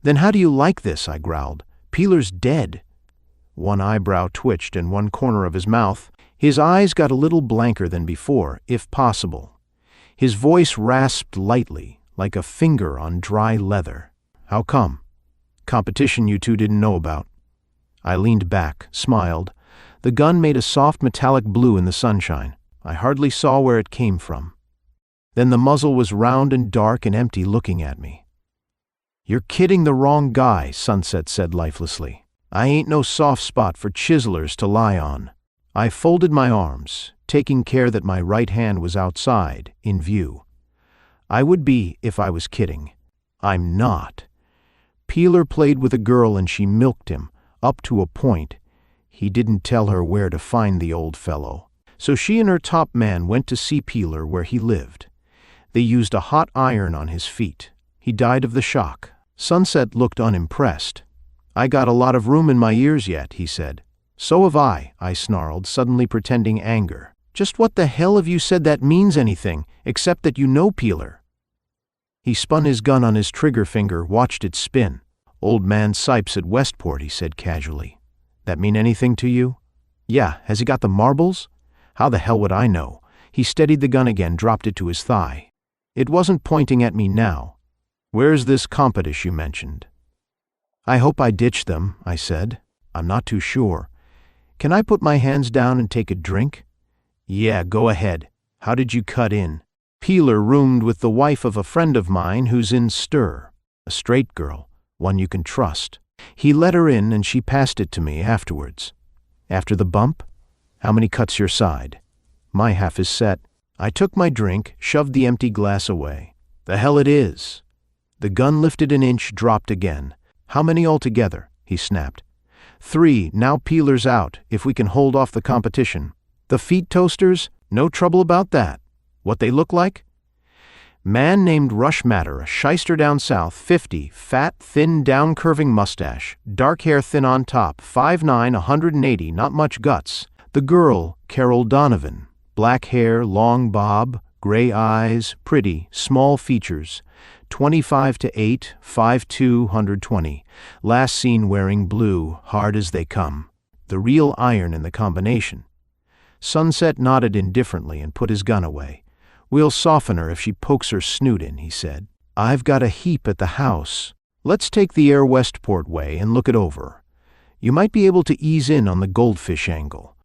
"Then how do you like this?" I growled. "Peeler's dead." One eyebrow twitched in one corner of his mouth. His eyes got a little blanker than before, if possible. His voice rasped lightly, like a finger on dry leather. "How come? Competition you two didn't know about." I leaned back, smiled. The gun made a soft metallic blue in the sunshine. I hardly saw where it came from. Then the muzzle was round and dark and empty, looking at me. "You're kidding the wrong guy," Sunset said lifelessly. "I ain't no soft spot for chiselers to lie on." I folded my arms, taking care that my right hand was outside, in view. I would be if I was kidding. I'm not. Peeler played with a girl and she milked him, up to a point. He didn't tell her where to find the old fellow. So she and her top man went to see Peeler where he lived. They used a hot iron on his feet. He died of the shock. Sunset looked unimpressed. "I got a lot of room in my ears yet," he said. "So have I snarled, suddenly pretending anger. "Just what the hell have you said that means anything, except that you know Peeler?" He spun his gun on his trigger finger, watched it spin. "Old man Sipes at Westport," he said casually. "That mean anything to you?" "Yeah, has he got the marbles?" "How the hell would I know?" He steadied the gun again, dropped it to his thigh. It wasn't pointing at me now. "Where's this Competish you mentioned?" "I hope I ditched them," I said. "I'm not too sure. Can I put my hands down and take a drink?" "Yeah, go ahead. How did you cut in?" "Peeler roomed with the wife of a friend of mine who's in stir. A straight girl, one you can trust. He let her in and she passed it to me afterwards." "After the bump? How many cuts your side?" "My half is set." I took my drink, shoved the empty glass away. "The hell it is." The gun lifted an inch, dropped again. "How many altogether?" he snapped. "3, now Peeler's out, if we can hold off the competition." "The feet toasters? No trouble about that. What they look like?" "Man named Rush Matter, a shyster down south, 50, fat, thin, down-curving mustache, dark hair thin on top, 5'9", 180, not much guts." "The girl, Carol Donovan, black hair, long bob, gray eyes, pretty, small features, 25 to 8, 5'2", 120, last seen wearing blue, hard as they come. The real iron in the combination." Sunset nodded indifferently and put his gun away. "We'll soften her if she pokes her snoot in," he said. "I've got a heap at the house. Let's take the Air Westport way and look it over. You might be able to ease in on the Goldfish angle.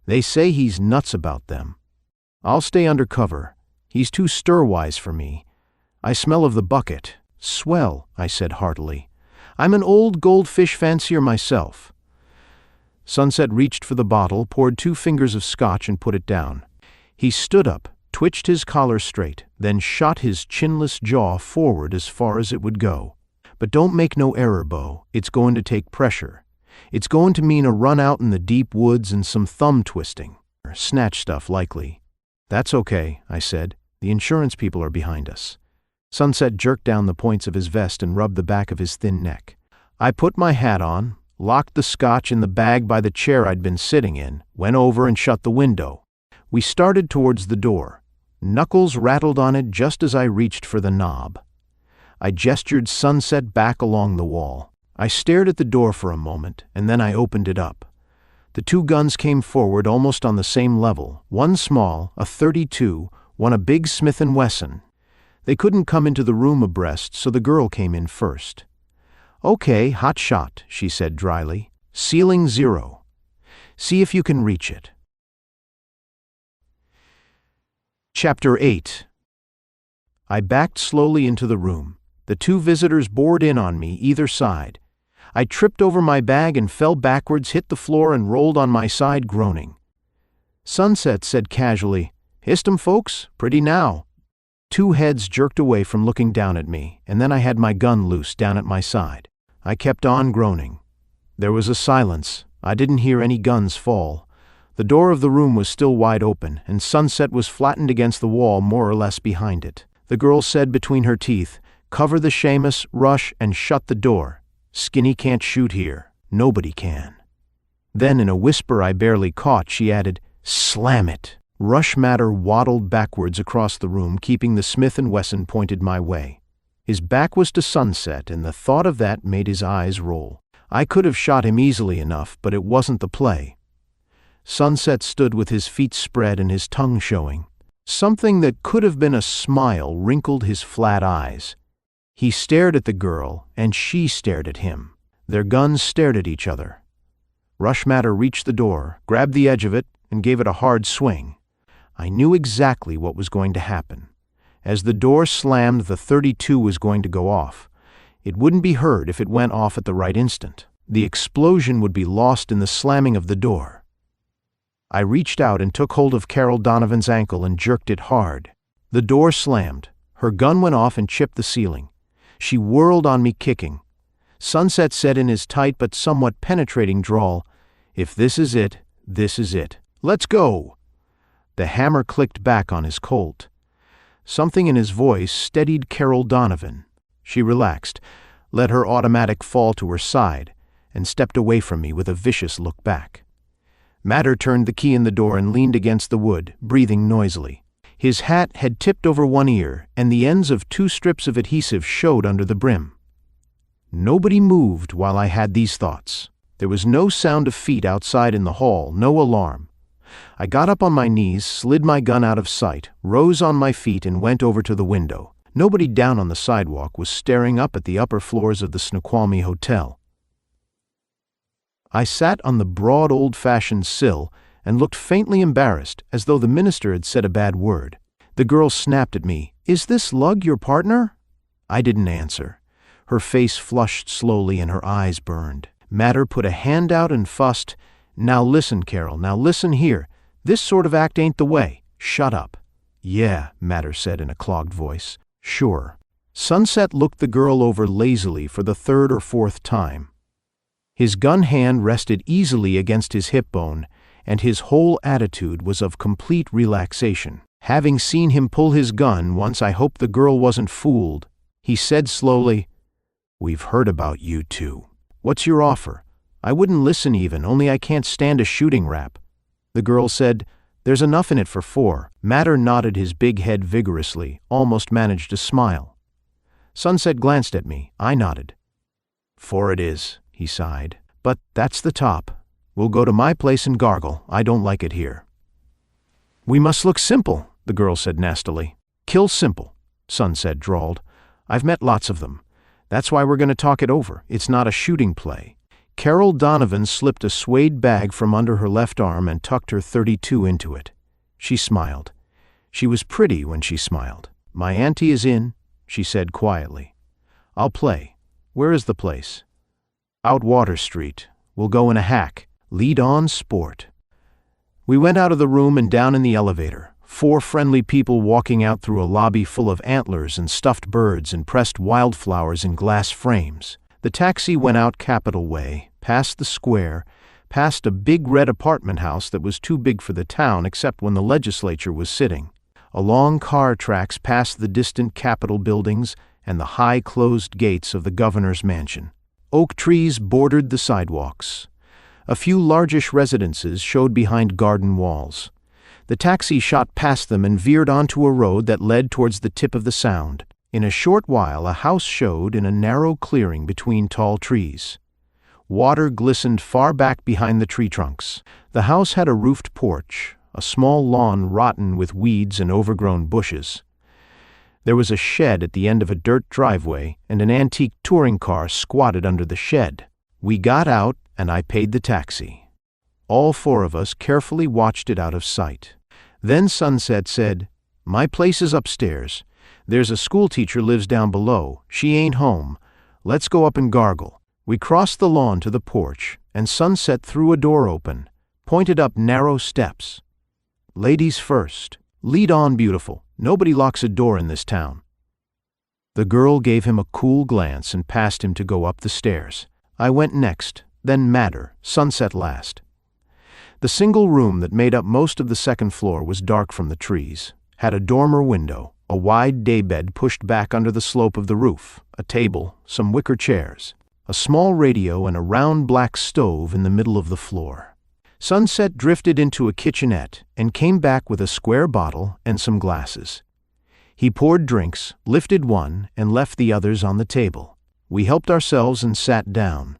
They say he's nuts about them. I'll stay under cover. He's too stir-wise for me. I smell of the bucket." "Swell," I said heartily. "I'm an old Goldfish fancier myself." Sunset reached for the bottle, poured 2 fingers of scotch and put it down. He stood up, twitched his collar straight, then shot his chinless jaw forward as far as it would go. "But don't make no error, Bo. It's going to take pressure. It's going to mean a run out in the deep woods and some thumb twisting. Snatch stuff, likely." "That's okay," I said. "The insurance people are behind us." Sunset jerked down the points of his vest and rubbed the back of his thin neck. I put my hat on, locked the scotch in the bag by the chair I'd been sitting in, went over and shut the window. We started towards the door. Knuckles rattled on it just as I reached for the knob. I gestured Sunset back along the wall. I stared at the door for a moment, and then I opened it up. The 2 guns came forward almost on the same level, one small, a .32, one a big Smith & Wesson. They couldn't come into the room abreast, so the girl came in first. "Okay, hot shot," she said dryly. "Ceiling 0. See if you can reach it." Chapter 8. I backed slowly into the room. The 2 visitors bored in on me either side. I tripped over my bag and fell backwards, hit the floor, and rolled on my side, groaning. Sunset said casually, "Hist 'em, folks? Pretty now." 2 heads jerked away from looking down at me, and then I had my gun loose down at my side. I kept on groaning. There was a silence. I didn't hear any guns fall. The door of the room was still wide open, and Sunset was flattened against the wall more or less behind it. The girl said between her teeth, "Cover the Seamus, Rush, and shut the door. Skinny can't shoot here. Nobody can." Then in a whisper I barely caught, she added, "Slam it." Rush Matter waddled backwards across the room, keeping the Smith & Wesson pointed my way. His back was to Sunset, and the thought of that made his eyes roll. I could have shot him easily enough, but it wasn't the play. Sunset stood with his feet spread and his tongue showing. Something that could have been a smile wrinkled his flat eyes. He stared at the girl, and she stared at him. Their guns stared at each other. Rush Matter reached the door, grabbed the edge of it, and gave it a hard swing. I knew exactly what was going to happen. As the door slammed, the 32 was going to go off. It wouldn't be heard if it went off at the right instant. The explosion would be lost in the slamming of the door. I reached out and took hold of Carol Donovan's ankle and jerked it hard. The door slammed. Her gun went off and chipped the ceiling. She whirled on me, kicking. Sunset said in his tight but somewhat penetrating drawl, "If this is it, this is it. Let's go!" The hammer clicked back on his Colt. Something in his voice steadied Carol Donovan. She relaxed, let her automatic fall to her side, and stepped away from me with a vicious look back. Matter turned the key in the door and leaned against the wood, breathing noisily. His hat had tipped over one ear, and the ends of 2 strips of adhesive showed under the brim. Nobody moved while I had these thoughts. There was no sound of feet outside in the hall, no alarm. I got up on my knees, slid my gun out of sight, rose on my feet, and went over to the window. Nobody down on the sidewalk was staring up at the upper floors of the Snoqualmie Hotel. I sat on the broad old-fashioned sill and looked faintly embarrassed, as though the minister had said a bad word. The girl snapped at me, "Is this Lug your partner?" I didn't answer. Her face flushed slowly and her eyes burned. Matter put a hand out and fussed, "Now listen, Carol, now listen here. This sort of act ain't the way. Shut up." "Yeah," Matter said in a clogged voice. "Sure." Sunset looked the girl over lazily for the 3rd or 4th time. His gun hand rested easily against his hip bone, and his whole attitude was of complete relaxation. Having seen him pull his gun once, I hoped the girl wasn't fooled. He said slowly, "We've heard about you two. What's your offer? I wouldn't listen even, only I can't stand a shooting rap." The girl said, "There's enough in it for 4. Matter nodded his big head vigorously, almost managed to smile. Sunset glanced at me. I nodded. "4 it is," he sighed. "But that's the top. We'll go to my place and gargle. I don't like it here." "We must look simple," the girl said nastily. "Kill simple," Sunset drawled. "I've met lots of them. That's why we're going to talk it over. It's not a shooting play." Carol Donovan slipped a suede bag from under her left arm and tucked her 32 into it. She smiled. She was pretty when she smiled. "My auntie is in," she said quietly. "I'll play. Where is the place?" "Out Water Street. We'll go in a hack. Lead on, sport." We went out of the room and down in the elevator. 4 friendly people walking out through a lobby full of antlers and stuffed birds and pressed wildflowers in glass frames. The taxi went out Capitol Way, past the square, past a big red apartment house that was too big for the town except when the legislature was sitting. Along car tracks past the distant Capitol buildings and the high closed gates of the governor's mansion. Oak trees bordered the sidewalks. A few largish residences showed behind garden walls. The taxi shot past them and veered onto a road that led towards the tip of the Sound. In a short while, a house showed in a narrow clearing between tall trees. Water glistened far back behind the tree trunks. The house had a roofed porch, a small lawn rotten with weeds and overgrown bushes. There was a shed at the end of a dirt driveway, and an antique touring car squatted under the shed. We got out, and I paid the taxi. All 4 of us carefully watched it out of sight. Then Sunset said, "My place is upstairs. There's a schoolteacher lives down below. She ain't home. Let's go up and gargle." We crossed the lawn to the porch, and Sunset threw a door open, pointed up narrow steps. "Ladies first. Lead on, beautiful. Nobody locks a door in this town." The girl gave him a cool glance and passed him to go up the stairs. I went next, then Matter, Sunset last. The single room that made up most of the 2nd floor was dark from the trees, had a dormer window, a wide daybed pushed back under the slope of the roof, a table, some wicker chairs, a small radio, and a round black stove in the middle of the floor. Sunset drifted into a kitchenette and came back with a square bottle and some glasses. He poured drinks, lifted one, and left the others on the table. We helped ourselves and sat down.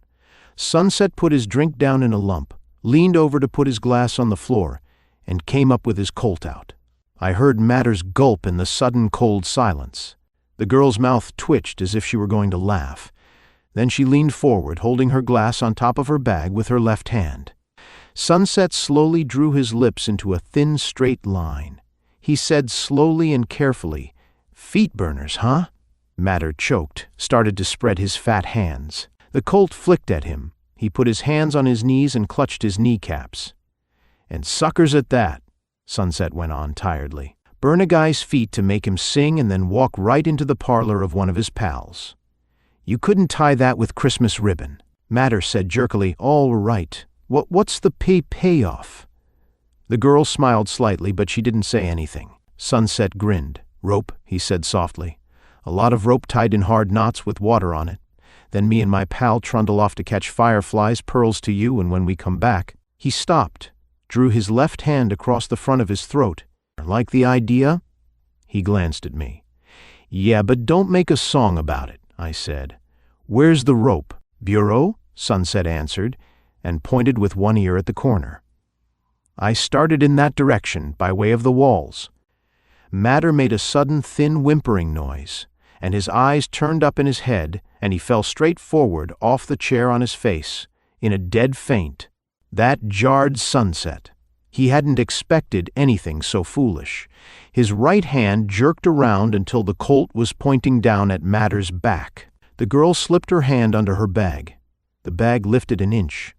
Sunset put his drink down in a lump, leaned over to put his glass on the floor, and came up with his Colt out. I heard Matter's gulp in the sudden cold silence. The girl's mouth twitched as if she were going to laugh. Then she leaned forward, holding her glass on top of her bag with her left hand. Sunset slowly drew his lips into a thin, straight line. He said slowly and carefully, Feet burners, huh? Matter choked, started to spread his fat hands. The colt flicked at him. He put his hands on his knees and clutched his kneecaps. And suckers at that, Sunset went on tiredly. Burn a guy's feet to make him sing and then walk right into the parlor of one of his pals. You couldn't tie that with Christmas ribbon. Matter said jerkily, all right. What's the payoff? The girl smiled slightly, but she didn't say anything. Sunset grinned. Rope, he said softly. A lot of rope tied in hard knots with water on it. Then me and my pal trundle off to catch fireflies, pearls to you, and when we come back. He stopped, drew his left hand across the front of his throat. Like the idea? He glanced at me. Yeah, but don't make a song about it, I said. Where's the rope? Bureau? Sunset answered, and pointed with one ear at the corner. I started in that direction, by way of the walls. Matter made a sudden thin whimpering noise, and his eyes turned up in his head, and he fell straight forward off the chair on his face, in a dead faint. That jarred Sunset. He hadn't expected anything so foolish. His right hand jerked around until the colt was pointing down at Matter's back. The girl slipped her hand under her bag. The bag lifted an inch.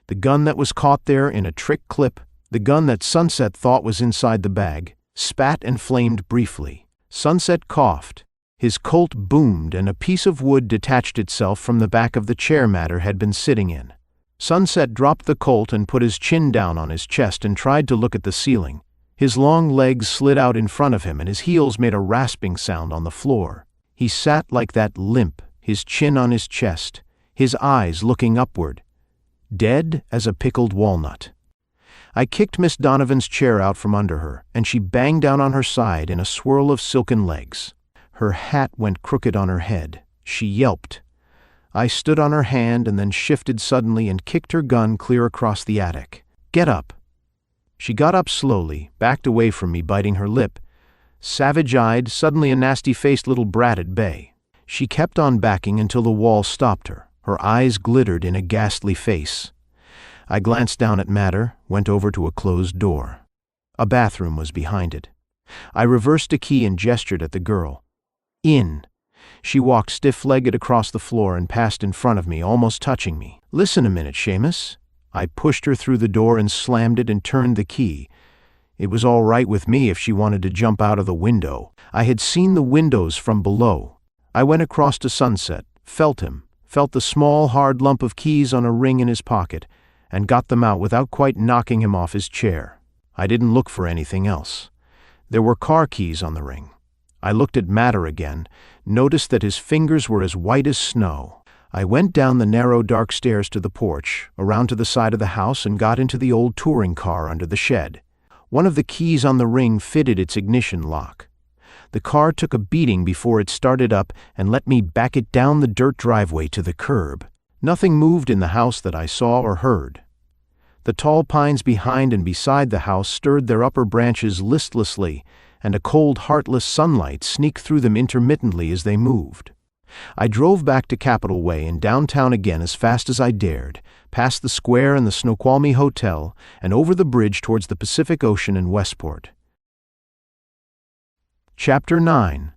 The gun that was caught there in a trick clip, the gun that Sunset thought was inside the bag, spat and flamed briefly. Sunset coughed. His colt boomed, and a piece of wood detached itself from the back of the chair Matter had been sitting in. Sunset dropped the colt and put his chin down on his chest and tried to look at the ceiling. His long legs slid out in front of him, and his heels made a rasping sound on the floor. He sat like that, limp, his chin on his chest, his eyes looking upward, dead as a pickled walnut. I kicked Miss Donovan's chair out from under her, and she banged down on her side in a swirl of silken legs. Her hat went crooked on her head. She yelped. I stood on her hand and then shifted suddenly and kicked her gun clear across the attic. Get up. She got up slowly, backed away from me, biting her lip, savage-eyed, suddenly a nasty-faced little brat at bay. She kept on backing until the wall stopped her. Her eyes glittered in a ghastly face. I glanced down at Matter, went over to a closed door. A bathroom was behind it. I reversed a key and gestured at the girl. In. She walked stiff-legged across the floor and passed in front of me, almost touching me. Listen a minute, Seamus. I pushed her through the door and slammed it and turned the key. It was all right with me if she wanted to jump out of the window. I had seen the windows from below. I went across to Sunset, felt him, felt the small, hard lump of keys on a ring in his pocket, and got them out without quite knocking him off his chair. I didn't look for anything else. There were car keys on the ring. I looked at Matter again, noticed that his fingers were as white as snow. I went down the narrow, dark stairs to the porch, around to the side of the house, and got into the old touring car under the shed. One of the keys on the ring fitted its ignition lock. The car took a beating before it started up and let me back it down the dirt driveway to the curb. Nothing moved in the house that I saw or heard. The tall pines behind and beside the house stirred their upper branches listlessly, and a cold, heartless sunlight sneaked through them intermittently as they moved. I drove back to Capitol Way and downtown again as fast as I dared, past the square and the Snoqualmie Hotel, and over the bridge towards the Pacific Ocean and Westport. Chapter 9.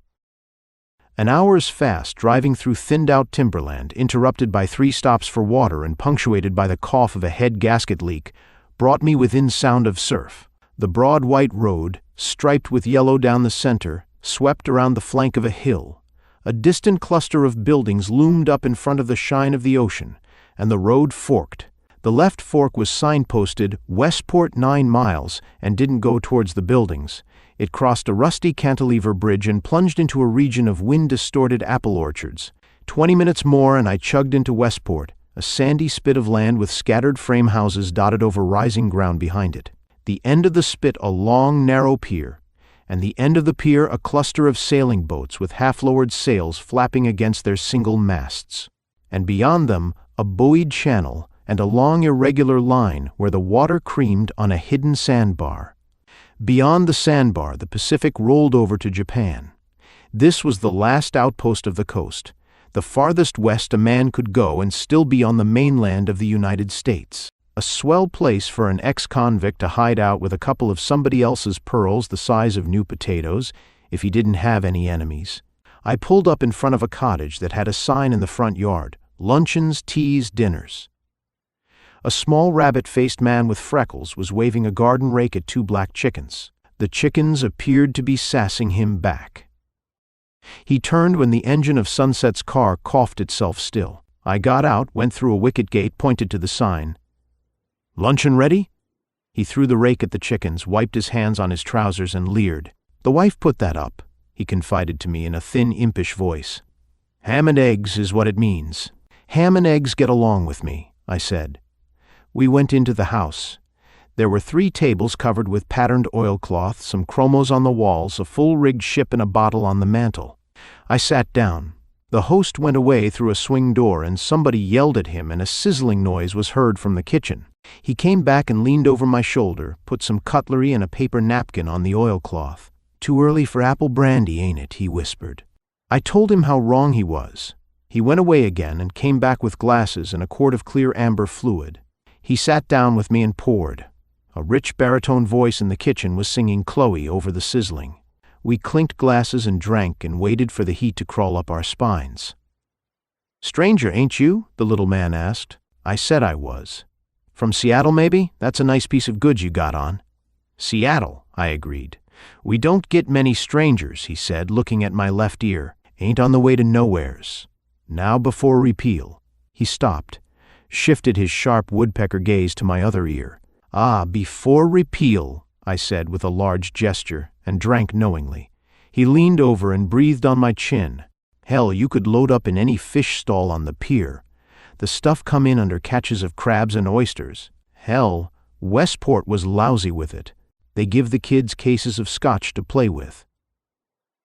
An hour's fast driving through thinned-out timberland, interrupted by 3 stops for water and punctuated by the cough of a head gasket leak, brought me within sound of surf. The broad white road, striped with yellow down the center, swept around the flank of a hill. A distant cluster of buildings loomed up in front of the shine of the ocean, and the road forked. The left fork was signposted Westport 9 miles and didn't go towards the buildings. It crossed a rusty cantilever bridge and plunged into a region of wind-distorted apple orchards. 20 minutes more and I chugged into Westport, a sandy spit of land with scattered frame houses dotted over rising ground behind it. The end of the spit a long, narrow pier, and the end of the pier a cluster of sailing boats with half-lowered sails flapping against their single masts. And beyond them, a buoyed channel and a long irregular line where the water creamed on a hidden sandbar. Beyond the sandbar, the Pacific rolled over to Japan. This was the last outpost of the coast, the farthest west a man could go and still be on the mainland of the United States. A swell place for an ex-convict to hide out with a couple of somebody else's pearls the size of new potatoes, if he didn't have any enemies. I pulled up in front of a cottage that had a sign in the front yard, luncheons, teas, dinners. A small rabbit-faced man with freckles was waving a garden rake at 2 black chickens. The chickens appeared to be sassing him back. He turned when the engine of Sunset's car coughed itself still. I got out, went through a wicket gate, pointed to the sign. "Luncheon ready?" He threw the rake at the chickens, wiped his hands on his trousers, and leered. "The wife put that up," he confided to me in a thin, impish voice. "Ham and eggs is what it means." "Ham and eggs get along with me," I said. We went into the house. There were 3 tables covered with patterned oilcloth, some chromos on the walls, a full-rigged ship and a bottle on the mantel. I sat down. The host went away through a swing door, and somebody yelled at him, and a sizzling noise was heard from the kitchen. He came back and leaned over my shoulder, put some cutlery and a paper napkin on the oilcloth. "Too early for apple brandy, ain't it?" he whispered. I told him how wrong he was. He went away again and came back with glasses and a quart of clear amber fluid. He sat down with me and poured. A rich baritone voice in the kitchen was singing Chloe over the sizzling. We clinked glasses and drank and waited for the heat to crawl up our spines. "Stranger, ain't you?" the little man asked. I said I was. "From Seattle, maybe? That's a nice piece of goods you got on." "Seattle," I agreed. "We don't get many strangers," he said, looking at my left ear. "Ain't on the way to nowheres. Now before repeal." He stopped, shifted his sharp woodpecker gaze to my other ear. "Ah, before repeal," I said with a large gesture, and drank knowingly. He leaned over and breathed on my chin. "Hell, you could load up in any fish stall on the pier. The stuff come in under catches of crabs and oysters. Hell, Westport was lousy with it. They give the kids cases of scotch to play with.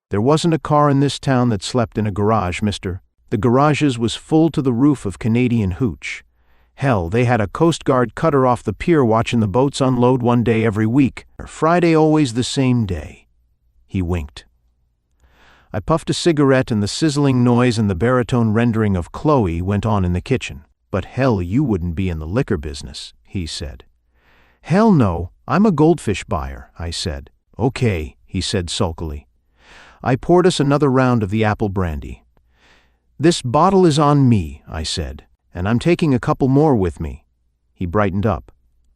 There wasn't a car in this town that slept in a garage, mister. The garages was full to the roof of Canadian hooch. Hell, they had a Coast Guard cutter off the pier watching the boats unload one day every week. Friday always the same day." He winked. I puffed a cigarette, and the sizzling noise and the baritone rendering of Chloe went on in the kitchen. "But hell, you wouldn't be in the liquor business," he said. "Hell no, I'm a goldfish buyer," I said. "Okay," he said sulkily. I poured us another round of the apple brandy. "This bottle is on me," I said, "and I'm taking a couple more with me." He brightened up.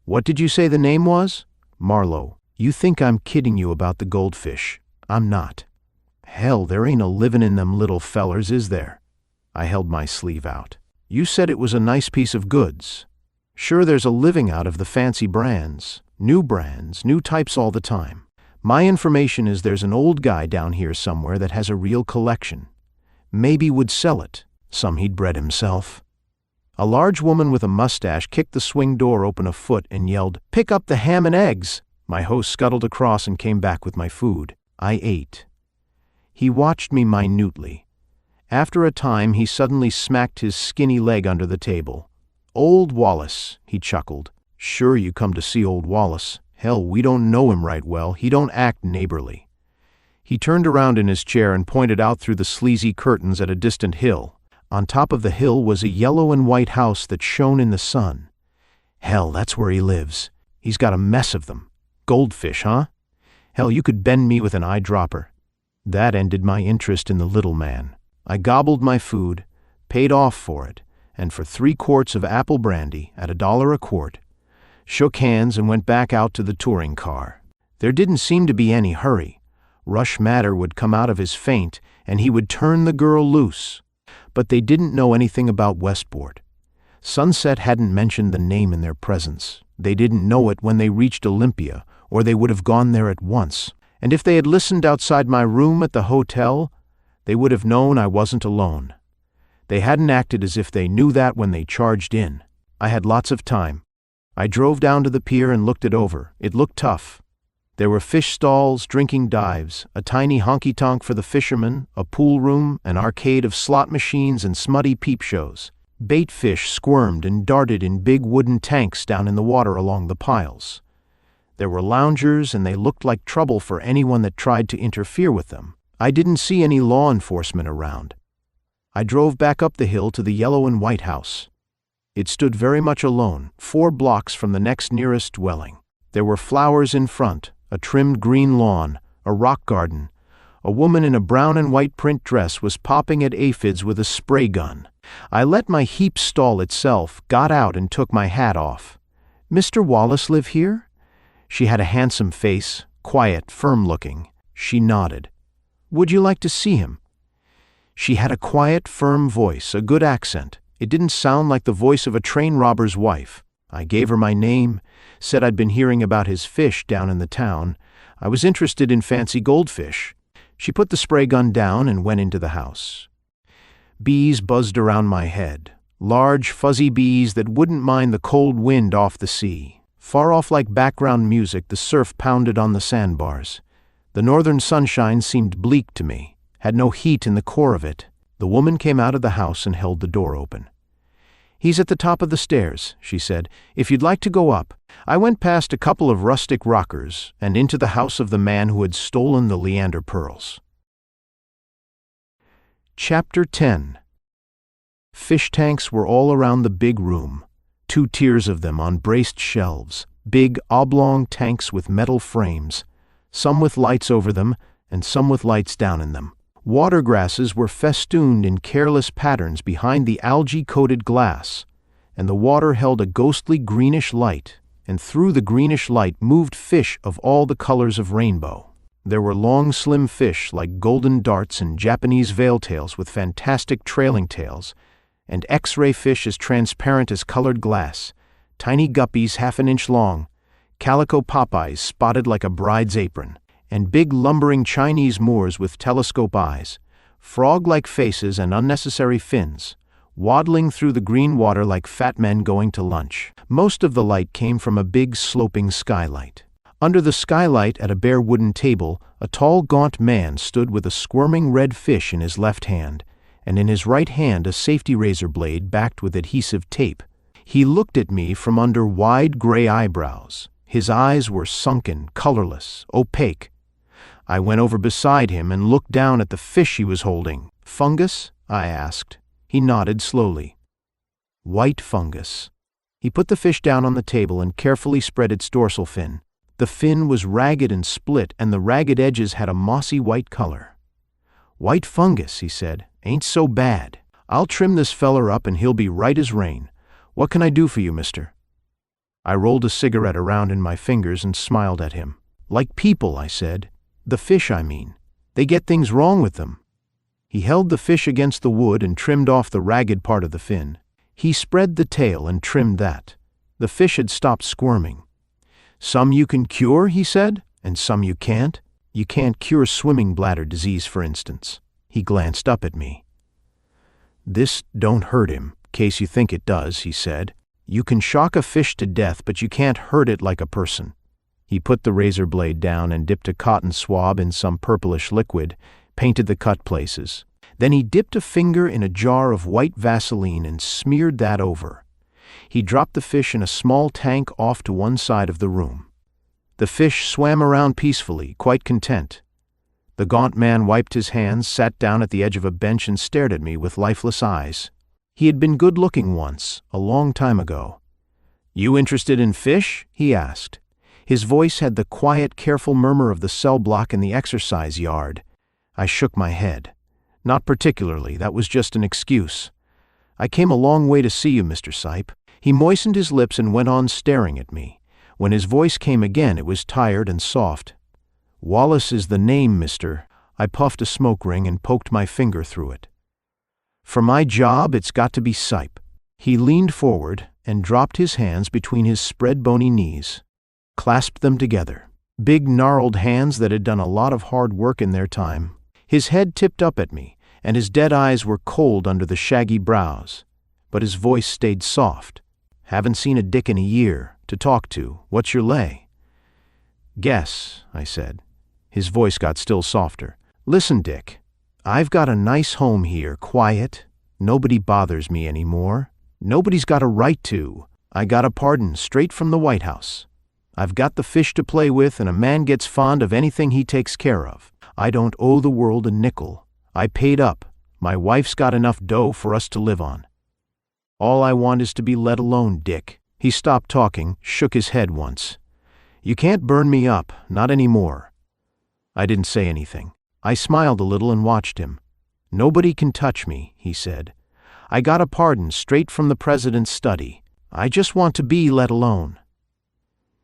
"What did you say the name was?" "Marlowe. You think I'm kidding you about the goldfish. I'm not." "Hell, there ain't a livin' in them little fellers, is there?" I held my sleeve out. "You said it was a nice piece of goods. Sure, there's a living out of the fancy brands, new types all the time. My information is there's an old guy down here somewhere that has a real collection. Maybe would sell it, some he'd bred himself." A large woman with a mustache kicked the swing door open a foot and yelled, "Pick up the ham and eggs!" My host scuttled across and came back with my food. I ate. He watched me minutely. After a time, he suddenly smacked his skinny leg under the table. "Old Wallace," he chuckled. "Sure you come to see old Wallace. Hell, we don't know him right well. He don't act neighborly." He turned around in his chair and pointed out through the sleazy curtains at a distant hill. On top of the hill was a yellow and white house that shone in the sun. "Hell, that's where he lives. He's got a mess of them. Goldfish, huh? Hell, you could bend me with an eyedropper." That ended my interest in the little man. I gobbled my food, paid off for it, and for 3 quarts of apple brandy at $1 a quart, shook hands and went back out to the touring car. There didn't seem to be any hurry. Rush Matter would come out of his faint, and he would turn the girl loose. But they didn't know anything about Westport. Sunset hadn't mentioned the name in their presence. They didn't know it when they reached Olympia, or they would have gone there at once. And if they had listened outside my room at the hotel, they would have known I wasn't alone. They hadn't acted as if they knew that when they charged in. I had lots of time. I drove down to the pier and looked it over. It looked tough. There were fish stalls, drinking dives, a tiny honky-tonk for the fishermen, a pool room, an arcade of slot machines and smutty peep shows. Bait fish squirmed and darted in big wooden tanks down in the water along the piles. There were loungers, and they looked like trouble for anyone that tried to interfere with them. I didn't see any law enforcement around. I drove back up the hill to the yellow and white house. It stood very much alone, 4 blocks from the next nearest dwelling. There were flowers in front, a trimmed green lawn, a rock garden, A woman in a brown and white print dress was popping at aphids with a spray gun. I let my heap stall itself, got out and took my hat off. "Mr. Wallace live here?" She had a handsome face, quiet, firm-looking. She nodded. "Would you like to see him?" She had a quiet, firm voice, a good accent. It didn't sound like the voice of a train robber's wife. I gave her my name, said I'd been hearing about his fish down in the town. I was interested in fancy goldfish. She put the spray gun down and went into the house. Bees buzzed around my head, large, fuzzy bees that wouldn't mind the cold wind off the sea. Far off like background music, the surf pounded on the sandbars. The northern sunshine seemed bleak to me, had no heat in the core of it. The woman came out of the house and held the door open. "He's at the top of the stairs," she said, "if you'd like to go up." I went past a couple of rustic rockers and into the house of the man who had stolen the Leander pearls. Chapter 10. Fish tanks were all around the big room, 2 tiers of them on braced shelves, big oblong tanks with metal frames, some with lights over them and some with lights down in them. Water grasses were festooned in careless patterns behind the algae-coated glass, and the water held a ghostly greenish light, and through the greenish light moved fish of all the colors of rainbow. There were long, slim fish like golden darts and Japanese veiltails with fantastic trailing tails, and X-ray fish as transparent as colored glass, tiny guppies 1/2 inch long, calico popeyes spotted like a bride's apron, and big lumbering Chinese Moors with telescope eyes, frog-like faces and unnecessary fins, waddling through the green water like fat men going to lunch. Most of the light came from a big sloping skylight. Under the skylight at a bare wooden table, a tall gaunt man stood with a squirming red fish in his left hand, and in his right hand a safety razor blade backed with adhesive tape. He looked at me from under wide gray eyebrows. His eyes were sunken, colorless, opaque. I went over beside him and looked down at the fish he was holding. "Fungus?" I asked. He nodded slowly. "White fungus." He put the fish down on the table and carefully spread its dorsal fin. The fin was ragged and split, and the ragged edges had a mossy white color. "White fungus," he said. "Ain't so bad. I'll trim this feller up and he'll be right as rain. What can I do for you, mister?" I rolled a cigarette around in my fingers and smiled at him. "Like people," I said. "The fish, I mean. They get things wrong with them." He held the fish against the wood and trimmed off the ragged part of the fin. He spread the tail and trimmed that. The fish had stopped squirming. "Some you can cure," he said, "and some you can't. You can't cure swimming bladder disease, for instance." He glanced up at me. "This don't hurt him, case you think it does," he said. "You can shock a fish to death, but you can't hurt it like a person." He put the razor blade down and dipped a cotton swab in some purplish liquid, painted the cut places. Then he dipped a finger in a jar of white Vaseline and smeared that over. He dropped the fish in a small tank off to one side of the room. The fish swam around peacefully, quite content. The gaunt man wiped his hands, sat down at the edge of a bench and stared at me with lifeless eyes. He had been good-looking once, a long time ago. "You interested in fish?" he asked. His voice had the quiet, careful murmur of the cell block in the exercise yard. I shook my head. "Not particularly, that was just an excuse. I came a long way to see you, Mr. Sipe." He moistened his lips and went on staring at me. When his voice came again, it was tired and soft. "Wallace is the name, mister." I puffed a smoke ring and poked my finger through it. "For my job, it's got to be Sipe." He leaned forward and dropped his hands between his spread bony knees, clasped them together. Big gnarled hands that had done a lot of hard work in their time. His head tipped up at me, and his dead eyes were cold under the shaggy brows. But his voice stayed soft. "Haven't seen a dick in a year. To talk to. What's your lay?" "Guess," I said. His voice got still softer. "Listen, Dick. I've got a nice home here, quiet. Nobody bothers me anymore. Nobody's got a right to. I got a pardon straight from the White House. I've got the fish to play with, and a man gets fond of anything he takes care of. I don't owe the world a nickel. I paid up. My wife's got enough dough for us to live on. All I want is to be let alone, Dick." He stopped talking, shook his head once. "You can't burn me up, not anymore." I didn't say anything. I smiled a little and watched him. "Nobody can touch me," he said. "I got a pardon straight from the president's study. I just want to be let alone."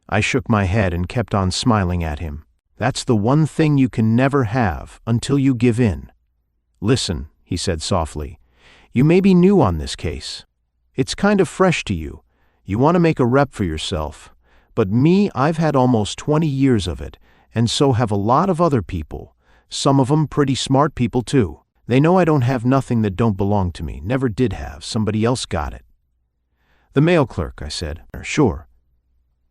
I shook my head and kept on smiling at him. "That's the one thing you can never have until you give in." "Listen," he said softly, "you may be new on this case. It's kind of fresh to you. You want to make a rep for yourself. But me, I've had almost 20 years of it, and so have a lot of other people. Some of them pretty smart people too. They know I don't have nothing that don't belong to me, never did have. Somebody else got it." "The mail clerk," I said. "Sure."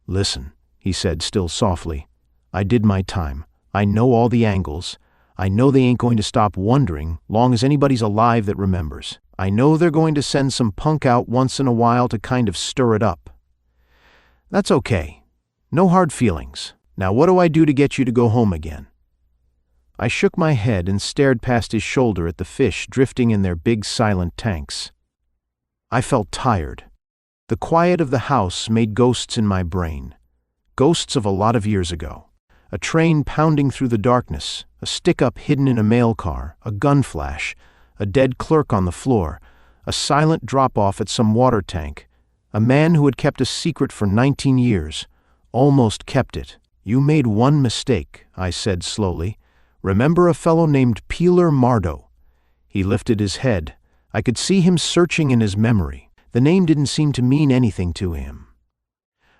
"Listen," he said still softly. "I did my time. I know all the angles. I know they ain't going to stop wondering long as anybody's alive that remembers. I know they're going to send some punk out once in a while to kind of stir it up. That's okay. No hard feelings. Now what do I do to get you to go home again?" I shook my head and stared past his shoulder at the fish drifting in their big silent tanks. I felt tired. The quiet of the house made ghosts in my brain. Ghosts of a lot of years ago. A train pounding through the darkness, a stick-up hidden in a mail car, a gun flash, a dead clerk on the floor, a silent drop-off at some water tank, a man who had kept a secret for 19 years, almost kept it. "You made one mistake," I said slowly. "Remember a fellow named Marlowe?" He lifted his head. I could see him searching in his memory. The name didn't seem to mean anything to him.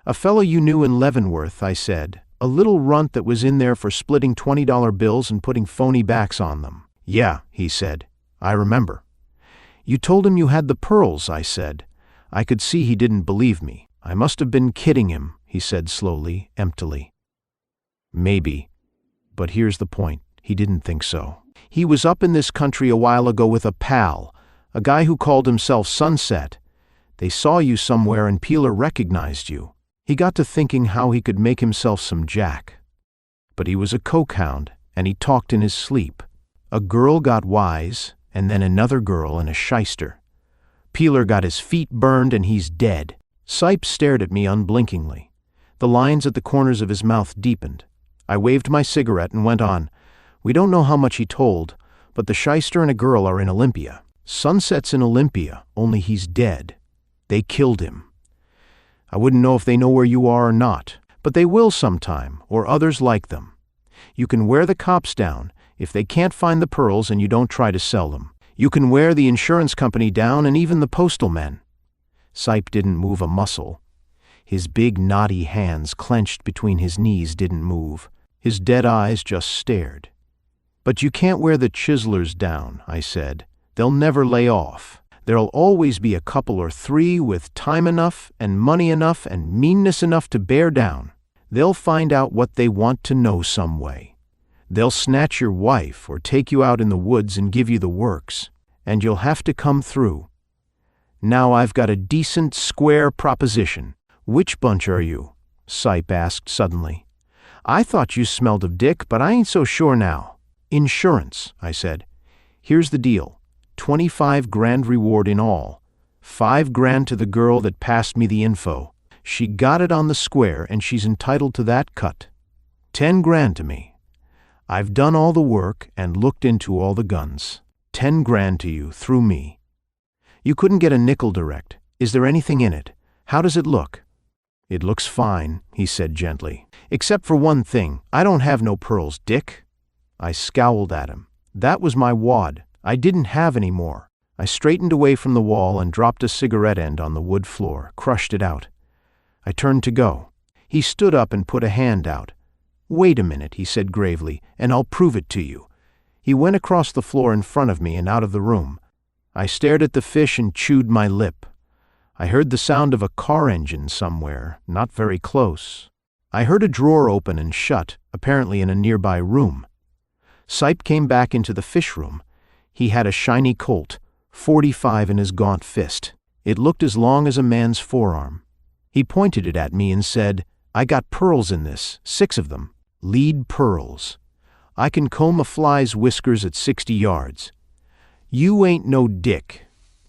"A fellow you knew in Leavenworth," I said. "A little runt that was in there for splitting $20 bills and putting phony backs on them." "Yeah," he said. "I remember." "You told him you had the pearls," I said. I could see he didn't believe me. "I must have been kidding him," he said slowly, emptily. "Maybe. But here's the point. He didn't think so. He was up in this country a while ago with a pal, a guy who called himself Sunset. They saw you somewhere and Peeler recognized you. He got to thinking how he could make himself some jack. But he was a coke hound, and he talked in his sleep. A girl got wise, and then another girl and a shyster. Peeler got his feet burned and he's dead." Sipe stared at me unblinkingly. The lines at the corners of his mouth deepened. I waved my cigarette and went on. "We don't know how much he told, but the shyster and a girl are in Olympia. Sunset's in Olympia, only he's dead. They killed him. I wouldn't know if they know where you are or not, but they will sometime, or others like them. You can wear the cops down if they can't find the pearls and you don't try to sell them. You can wear the insurance company down and even the postal men." Sipe didn't move a muscle. His big knotty hands clenched between his knees didn't move. His dead eyes just stared. "But you can't wear the chiselers down," I said. "They'll never lay off. There'll always be a couple or three with time enough and money enough and meanness enough to bear down. They'll find out what they want to know some way. They'll snatch your wife or take you out in the woods and give you the works, and you'll have to come through. Now I've got a decent, square proposition." "Which bunch are you?" Sipe asked suddenly. "I thought you smelled of dick, but I ain't so sure now." "Insurance," I said. "Here's the deal. 25 grand reward in all. 5 grand to the girl that passed me the info. She got it on the square and she's entitled to that cut. 10 grand to me. I've done all the work and looked into all the guns. 10 grand to you through me. You couldn't get a nickel direct. Is there anything in it? How does it look?" "It looks fine," he said gently. "Except for one thing. I don't have no pearls, Dick." I scowled at him. That was my wad. I didn't have any more. I straightened away from the wall and dropped a cigarette end on the wood floor, crushed it out. I turned to go. He stood up and put a hand out. "Wait a minute," he said gravely, "and I'll prove it to you." He went across the floor in front of me and out of the room. I stared at the fish and chewed my lip. I heard the sound of a car engine somewhere, not very close. I heard a drawer open and shut, apparently in a nearby room. Sipe came back into the fish room. He had a shiny Colt, .45 in his gaunt fist. It looked as long as a man's forearm. He pointed it at me and said, "I got pearls in this, 6 of them. Lead pearls. I can comb a fly's whiskers at 60 yards. You ain't no dick.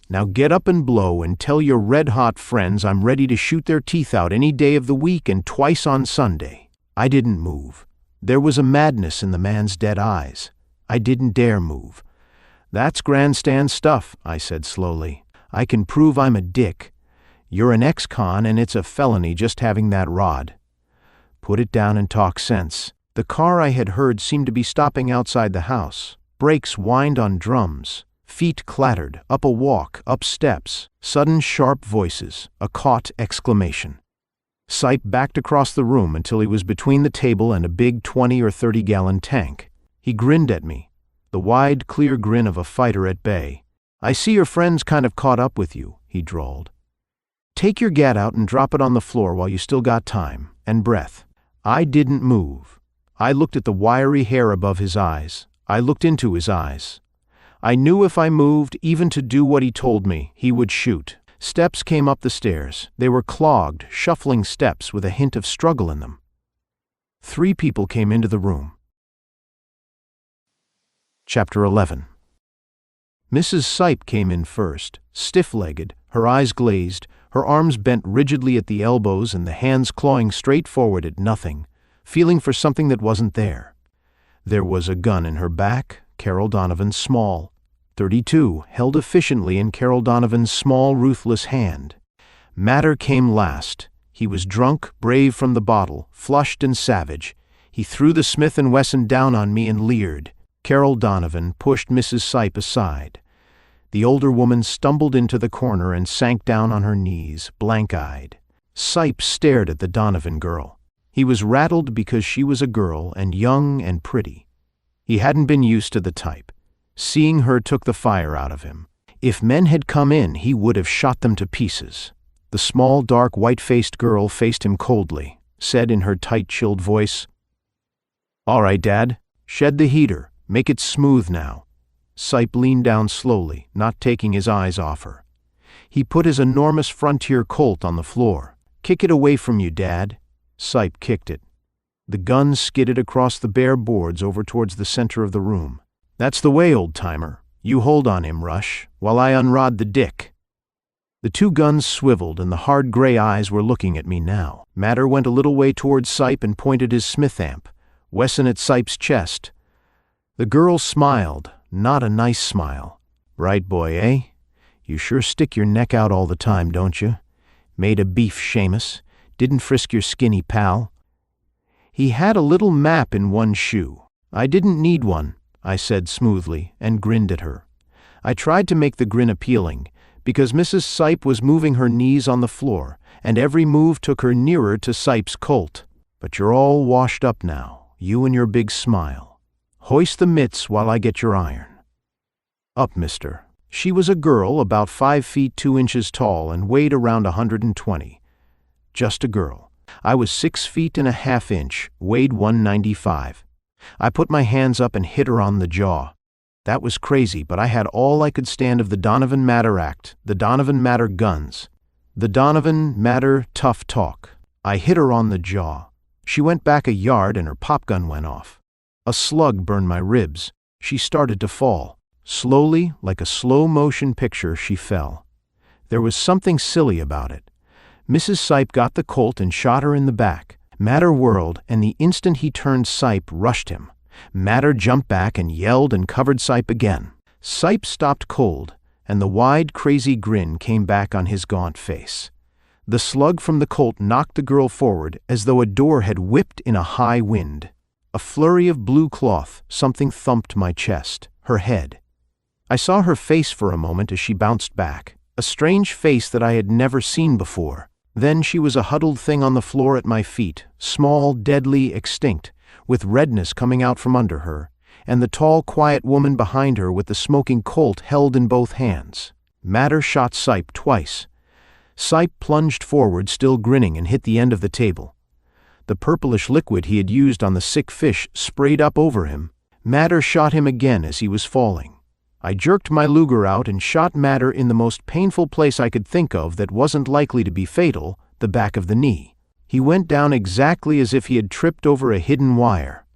Now get up and blow and tell your red-hot friends I'm ready to shoot their teeth out any day of the week and twice on Sunday." I didn't move. There was a madness in the man's dead eyes. I didn't dare move. "That's grandstand stuff," I said slowly. "I can prove I'm a dick. You're an ex-con and it's a felony just having that rod. Put it down and talk sense." The car I had heard seemed to be stopping outside the house. Brakes whined on drums. Feet clattered, up a walk, up steps. Sudden sharp voices, a caught exclamation. Sipe backed across the room until he was between the table and a big 20 or 30-gallon tank. He grinned at me, the wide, clear grin of a fighter at bay. "I see your friend's kind of caught up with you," he drawled. "Take your gat out and drop it on the floor while you still got time and breath." I didn't move. I looked at the wiry hair above his eyes. I looked into his eyes. I knew if I moved, even to do what he told me, he would shoot. Steps came up the stairs. They were clogged, shuffling steps with a hint of struggle in them. 3 people came into the room. Chapter 11. Mrs. Sipe came in first, stiff-legged, her eyes glazed, her arms bent rigidly at the elbows and the hands clawing straight forward at nothing, feeling for something that wasn't there. There was a gun in her back, Carol Donovan's small .32, held efficiently in Carol Donovan's small, ruthless hand. Matter came last. He was drunk, brave from the bottle, flushed and savage. He threw the Smith & Wesson down on me and leered. Carol Donovan pushed Mrs. Sipe aside. The older woman stumbled into the corner and sank down on her knees, blank-eyed. Sipe stared at the Donovan girl. He was rattled because she was a girl and young and pretty. He hadn't been used to the type. Seeing her took the fire out of him. If men had come in, he would have shot them to pieces. The small, dark, white-faced girl faced him coldly, said in her tight, chilled voice, "All right, Dad, shed the heater. Make it smooth now." Sipe leaned down slowly, not taking his eyes off her. He put his enormous Frontier Colt on the floor. "Kick it away from you, Dad." Sipe kicked it. The gun skidded across the bare boards over towards the center of the room. "That's the way, old-timer. You hold on him, Rush, while I unrod the dick." The 2 guns swiveled and the hard gray eyes were looking at me now. Matter went a little way towards Sipe and pointed his Smith amp, Wesson at Sipe's chest. The girl smiled, not a nice smile. "Right, boy, eh? You sure stick your neck out all the time, don't you? Made a beef, Seamus. Didn't frisk your skinny pal." He had a little map in one shoe. "I didn't need one," I said smoothly, and grinned at her. I tried to make the grin appealing, because Mrs. Sipe was moving her knees on the floor, and every move took her nearer to Sipe's Colt. "But you're all washed up now, you and your big smile. Hoist the mitts while I get your iron." "Up, mister." She was a girl about 5 feet 2 inches tall and weighed around 120. Just a girl. I was 6 feet and a half inch, weighed 195. I put my hands up and hit her on the jaw. That was crazy, but I had all I could stand of the Donovan Matter Act, the Donovan Matter guns, the Donovan Matter tough talk. I hit her on the jaw. She went back a yard and her pop gun went off. A slug burned my ribs. She started to fall. Slowly, like a slow-motion picture, she fell. There was something silly about it. Mrs. Sipe got the Colt and shot her in the back. Matter whirled, and the instant he turned, Sipe rushed him. Matter jumped back and yelled and covered Sipe again. Sipe stopped cold, and the wide, crazy grin came back on his gaunt face. The slug from the Colt knocked the girl forward as though a door had whipped in a high wind. A flurry of blue cloth, something thumped my chest, her head. I saw her face for a moment as she bounced back, a strange face that I had never seen before. Then she was a huddled thing on the floor at my feet, small, deadly, extinct, with redness coming out from under her, and the tall, quiet woman behind her with the smoking Colt held in both hands. Matter shot Sipe twice. Sipe plunged forward, still grinning, and hit the end of the table. The purplish liquid he had used on the sick fish sprayed up over him. Matter shot him again as he was falling. I jerked my Luger out and shot Matter in the most painful place I could think of that wasn't likely to be fatal, the back of the knee. He went down exactly as if he had tripped over a hidden wire.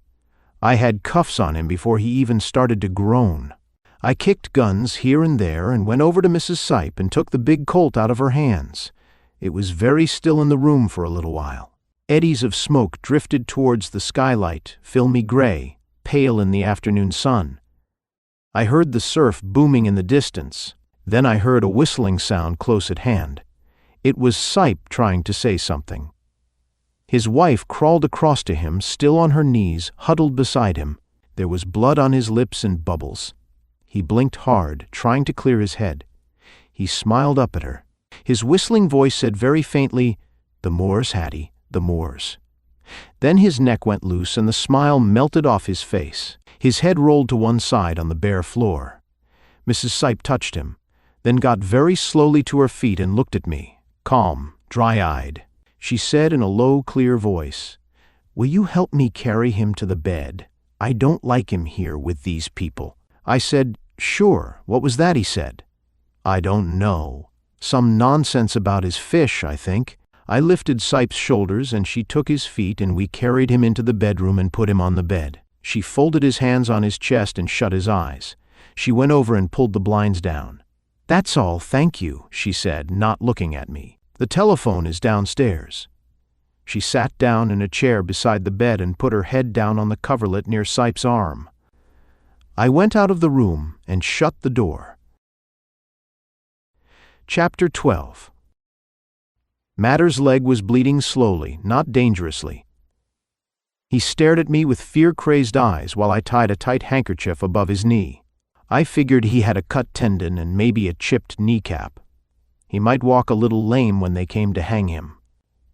I had cuffs on him before he even started to groan. I kicked guns here and there and went over to Mrs. Sipe and took the big Colt out of her hands. It was very still in the room for a little while. Eddies of smoke drifted towards the skylight, filmy gray, pale in the afternoon sun. I heard the surf booming in the distance. Then I heard a whistling sound close at hand. It was Sipe trying to say something. His wife crawled across to him, still on her knees, huddled beside him. There was blood on his lips and bubbles. He blinked hard, trying to clear his head. He smiled up at her. His whistling voice said very faintly, "The Moors, Hattie, the Moors." Then his neck went loose and the smile melted off his face. His head rolled to one side on the bare floor. Mrs. Sipe touched him, then got very slowly to her feet and looked at me, calm, dry-eyed. She said in a low, clear voice, "Will you help me carry him to the bed? I don't like him here with these people." I said, "Sure, what was that?" he said. "I don't know. Some nonsense about his fish, I think." I lifted Sipe's shoulders and she took his feet and we carried him into the bedroom and put him on the bed. She folded his hands on his chest and shut his eyes. She went over and pulled the blinds down. "That's all, thank you," she said, not looking at me. "The telephone is downstairs." She sat down in a chair beside the bed and put her head down on the coverlet near Sipe's arm. I went out of the room and shut the door. Chapter 12. Matter's leg was bleeding slowly, not dangerously. He stared at me with fear-crazed eyes while I tied a tight handkerchief above his knee. I figured he had a cut tendon and maybe a chipped kneecap. He might walk a little lame when they came to hang him.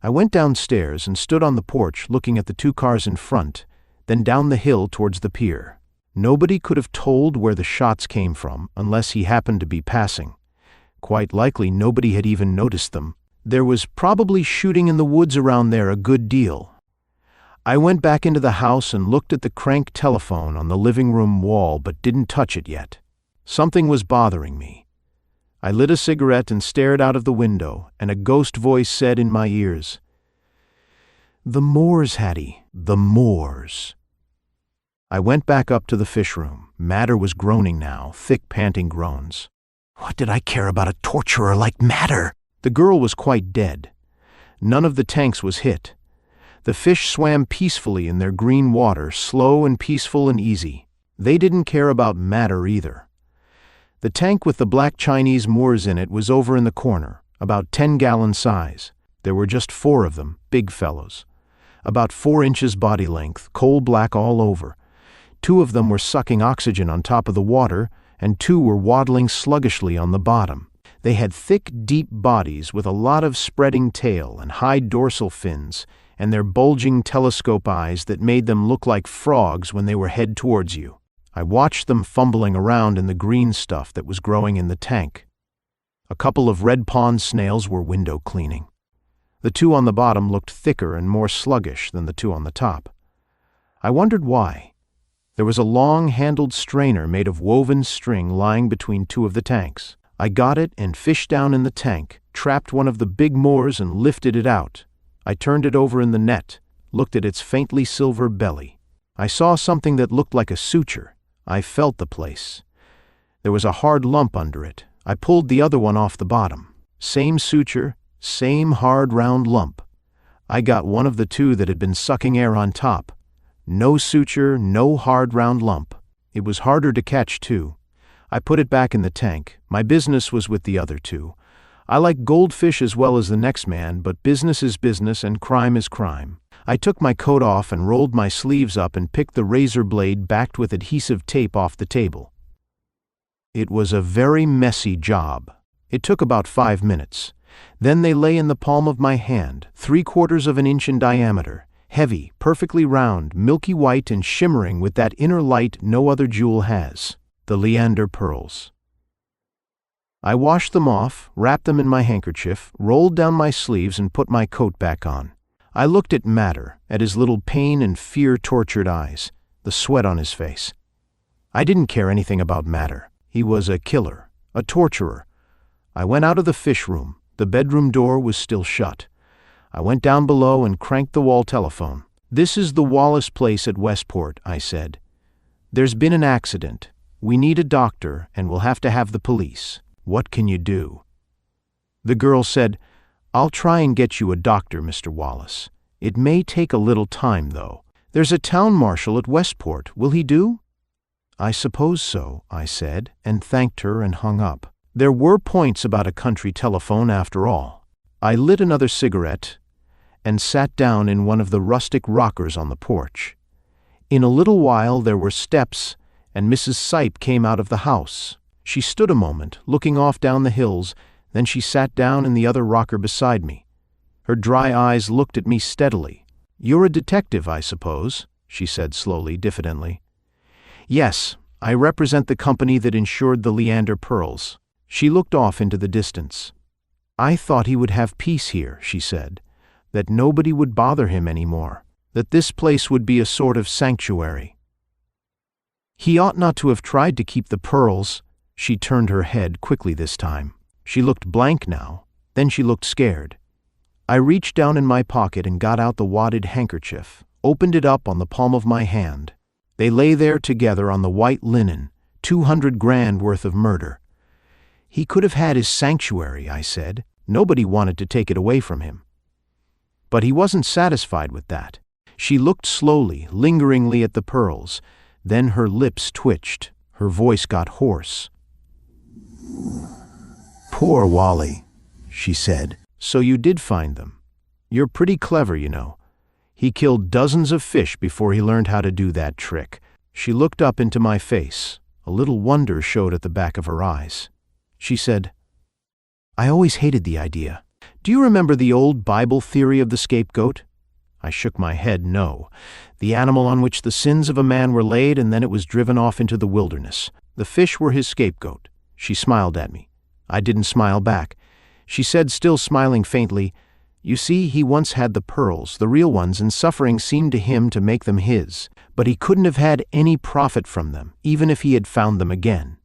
I went downstairs and stood on the porch looking at the two cars in front, then down the hill towards the pier. Nobody could have told where the shots came from unless he happened to be passing. Quite likely nobody had even noticed them. There was probably shooting in the woods around there a good deal. I went back into the house and looked at the crank telephone on the living room wall but didn't touch it yet. Something was bothering me. I lit a cigarette and stared out of the window, and a ghost voice said in my ears, "The Moors, Hattie, the Moors." I went back up to the fish room. Matter was groaning now, thick panting groans. What did I care about a torturer like Matter? The girl was quite dead. None of the tanks was hit. The fish swam peacefully in their green water, slow and peaceful and easy. They didn't care about Matter either. The tank with the black Chinese Moors in it was over in the corner, about 10-gallon size. There were just 4 of them, big fellows. About 4 inches body length, coal black all over. 2 of them were sucking oxygen on top of the water, and 2 were waddling sluggishly on the bottom. They had thick, deep bodies with a lot of spreading tail and high dorsal fins, and their bulging telescope eyes that made them look like frogs when they were head towards you. I watched them fumbling around in the green stuff that was growing in the tank. A couple of red pond snails were window cleaning. The 2 on the bottom looked thicker and more sluggish than the 2 on the top. I wondered why. There was a long-handled strainer made of woven string lying between 2 of the tanks. I got it and fished down in the tank, trapped one of the big Moors and lifted it out. I turned it over in the net, looked at its faintly silver belly. I saw something that looked like a suture. I felt the place. There was a hard lump under it. I pulled the other one off the bottom. Same suture, same hard round lump. I got one of the 2 that had been sucking air on top. No suture, no hard round lump. It was harder to catch too. I put it back in the tank. My business was with the other 2. I like Goldfish as well as the next man, but business is business and crime is crime. I took my coat off and rolled my sleeves up and picked the razor blade backed with adhesive tape off the table. It was a very messy job. It took about 5 minutes. Then they lay in the palm of my hand, 3/4 of an inch in diameter, heavy, perfectly round, milky white and shimmering with that inner light no other jewel has, the Leander pearls. I washed them off, wrapped them in my handkerchief, rolled down my sleeves and put my coat back on. I looked at Matter, at his little pain and fear-tortured eyes, the sweat on his face. I didn't care anything about Matter. He was a killer, a torturer. I went out of the fish room. The bedroom door was still shut. I went down below and cranked the wall telephone. "This is the Wallace place at Westport," I said. "There's been an accident. We need a doctor and we'll have to have the police. What can you do?" The girl said, "I'll try and get you a doctor, Mr. Wallace. It may take a little time, though. There's a town marshal at Westport. Will he do?" "I suppose so," I said, and thanked her and hung up. There were points about a country telephone after all. I lit another cigarette and sat down in one of the rustic rockers on the porch. In a little while there were steps, and Mrs. Sipe came out of the house. She stood a moment, looking off down the hills, then she sat down in the other rocker beside me. Her dry eyes looked at me steadily. "You're a detective, I suppose," she said slowly, diffidently. "Yes, I represent the company that insured the Leander pearls." She looked off into the distance. "I thought he would have peace here," she said, "that nobody would bother him anymore, that this place would be a sort of sanctuary. He ought not to have tried to keep the pearls." She turned her head quickly this time. She looked blank now, then she looked scared. I reached down in my pocket and got out the wadded handkerchief, opened it up on the palm of my hand. They lay there together on the white linen, 200 grand worth of murder. "He could have had his sanctuary," I said. "Nobody wanted to take it away from him." But he wasn't satisfied with that. She looked slowly, lingeringly at the pearls. Then her lips twitched. Her voice got hoarse. "Poor Wally," she said. "So you did find them. You're pretty clever, you know. He killed dozens of fish before he learned how to do that trick." She looked up into my face. A little wonder showed at the back of her eyes. She said, "I always hated the idea. Do you remember the old Bible theory of the scapegoat?" I shook my head no. The animal on which the sins of a man were laid, and then it was driven off into the wilderness. The fish were his scapegoat. She smiled at me. I didn't smile back. She said, still smiling faintly, "You see, he once had the pearls, the real ones, and suffering seemed to him to make them his. But he couldn't have had any profit from them, even if he had found them again.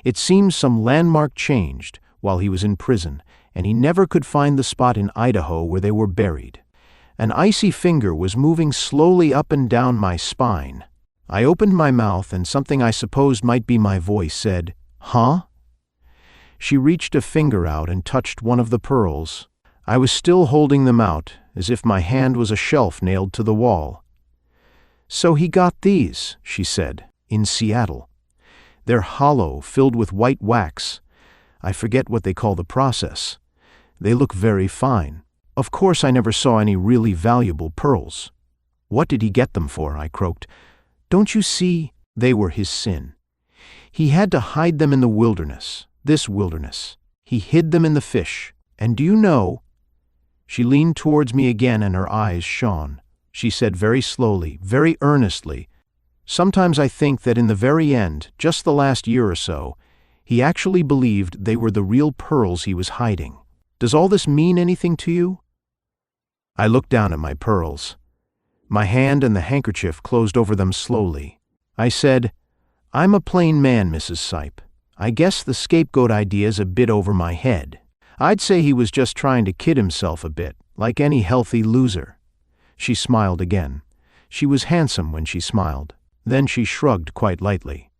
It seems some landmark changed while he was in prison, and he never could find the spot in Idaho where they were buried." An icy finger was moving slowly up and down my spine. I opened my mouth, and something I supposed might be my voice said, "Huh?" She reached a finger out and touched one of the pearls. I was still holding them out, as if my hand was a shelf nailed to the wall. "So he got these," she said, "in Seattle. They're hollow, filled with white wax. I forget what they call the process. They look very fine. Of course I never saw any really valuable pearls." "What did he get them for?" I croaked. "Don't you see? They were his sin. He had to hide them in the wilderness, this wilderness. He hid them in the fish. And do you know—" She leaned towards me again and her eyes shone. She said very slowly, very earnestly, "Sometimes I think that in the very end, just the last year or so, he actually believed they were the real pearls he was hiding. Does all this mean anything to you?" I looked down at my pearls. My hand and the handkerchief closed over them slowly. I said, "I'm a plain man, Mrs. Sipe. I guess the scapegoat idea's a bit over my head. I'd say he was just trying to kid himself a bit, like any healthy loser." She smiled again. She was handsome when she smiled. Then she shrugged quite lightly.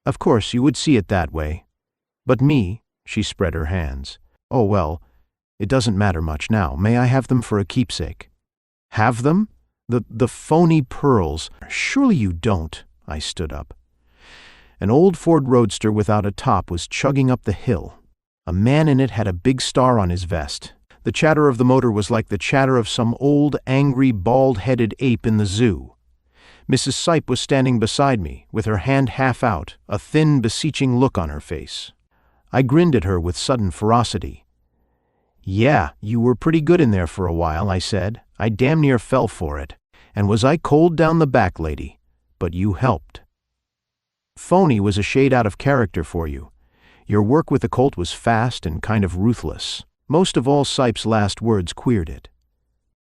"Of course, you would see it that way. But me," she spread her hands. "Oh, well, it doesn't matter much now. May I have them for a keepsake?" "Have them? The phony pearls. Surely you don't." I stood up. An old Ford Roadster without a top was chugging up the hill. A man in it had a big star on his vest. The chatter of the motor was like the chatter of some old, angry, bald-headed ape in the zoo. Mrs. Sipe was standing beside me, with her hand half out, a thin, beseeching look on her face. I grinned at her with sudden ferocity. "Yeah, you were pretty good in there for a while," I said. "I damn near fell for it. And was I cold down the back, lady? But you helped. Phony was a shade out of character for you. Your work with the Colt was fast and kind of ruthless. Most of all, Sipe's last words queered it.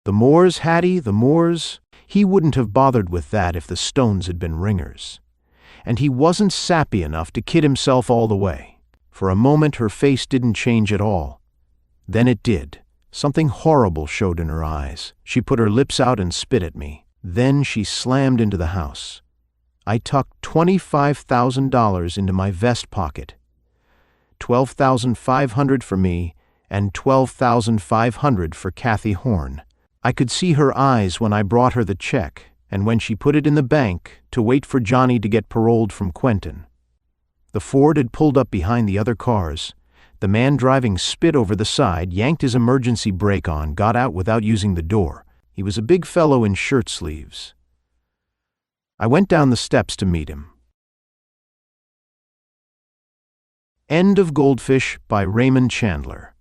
The Moors, Hattie, the Moors. He wouldn't have bothered with that if the stones had been ringers. And he wasn't sappy enough to kid himself all the way." For a moment her face didn't change at all. Then it did. Something horrible showed in her eyes. She put her lips out and spit at me. Then she slammed into the house. I tucked $25,000 into my vest pocket. $12,500 for me and $12,500 for Kathy Horn. I could see her eyes when I brought her the check, and when she put it in the bank to wait for Johnny to get paroled from Quentin. The Ford had pulled up behind the other cars. The man driving spit over the side, yanked his emergency brake on, got out without using the door. He was a big fellow in shirt sleeves. I went down the steps to meet him. End of Goldfish by Raymond Chandler.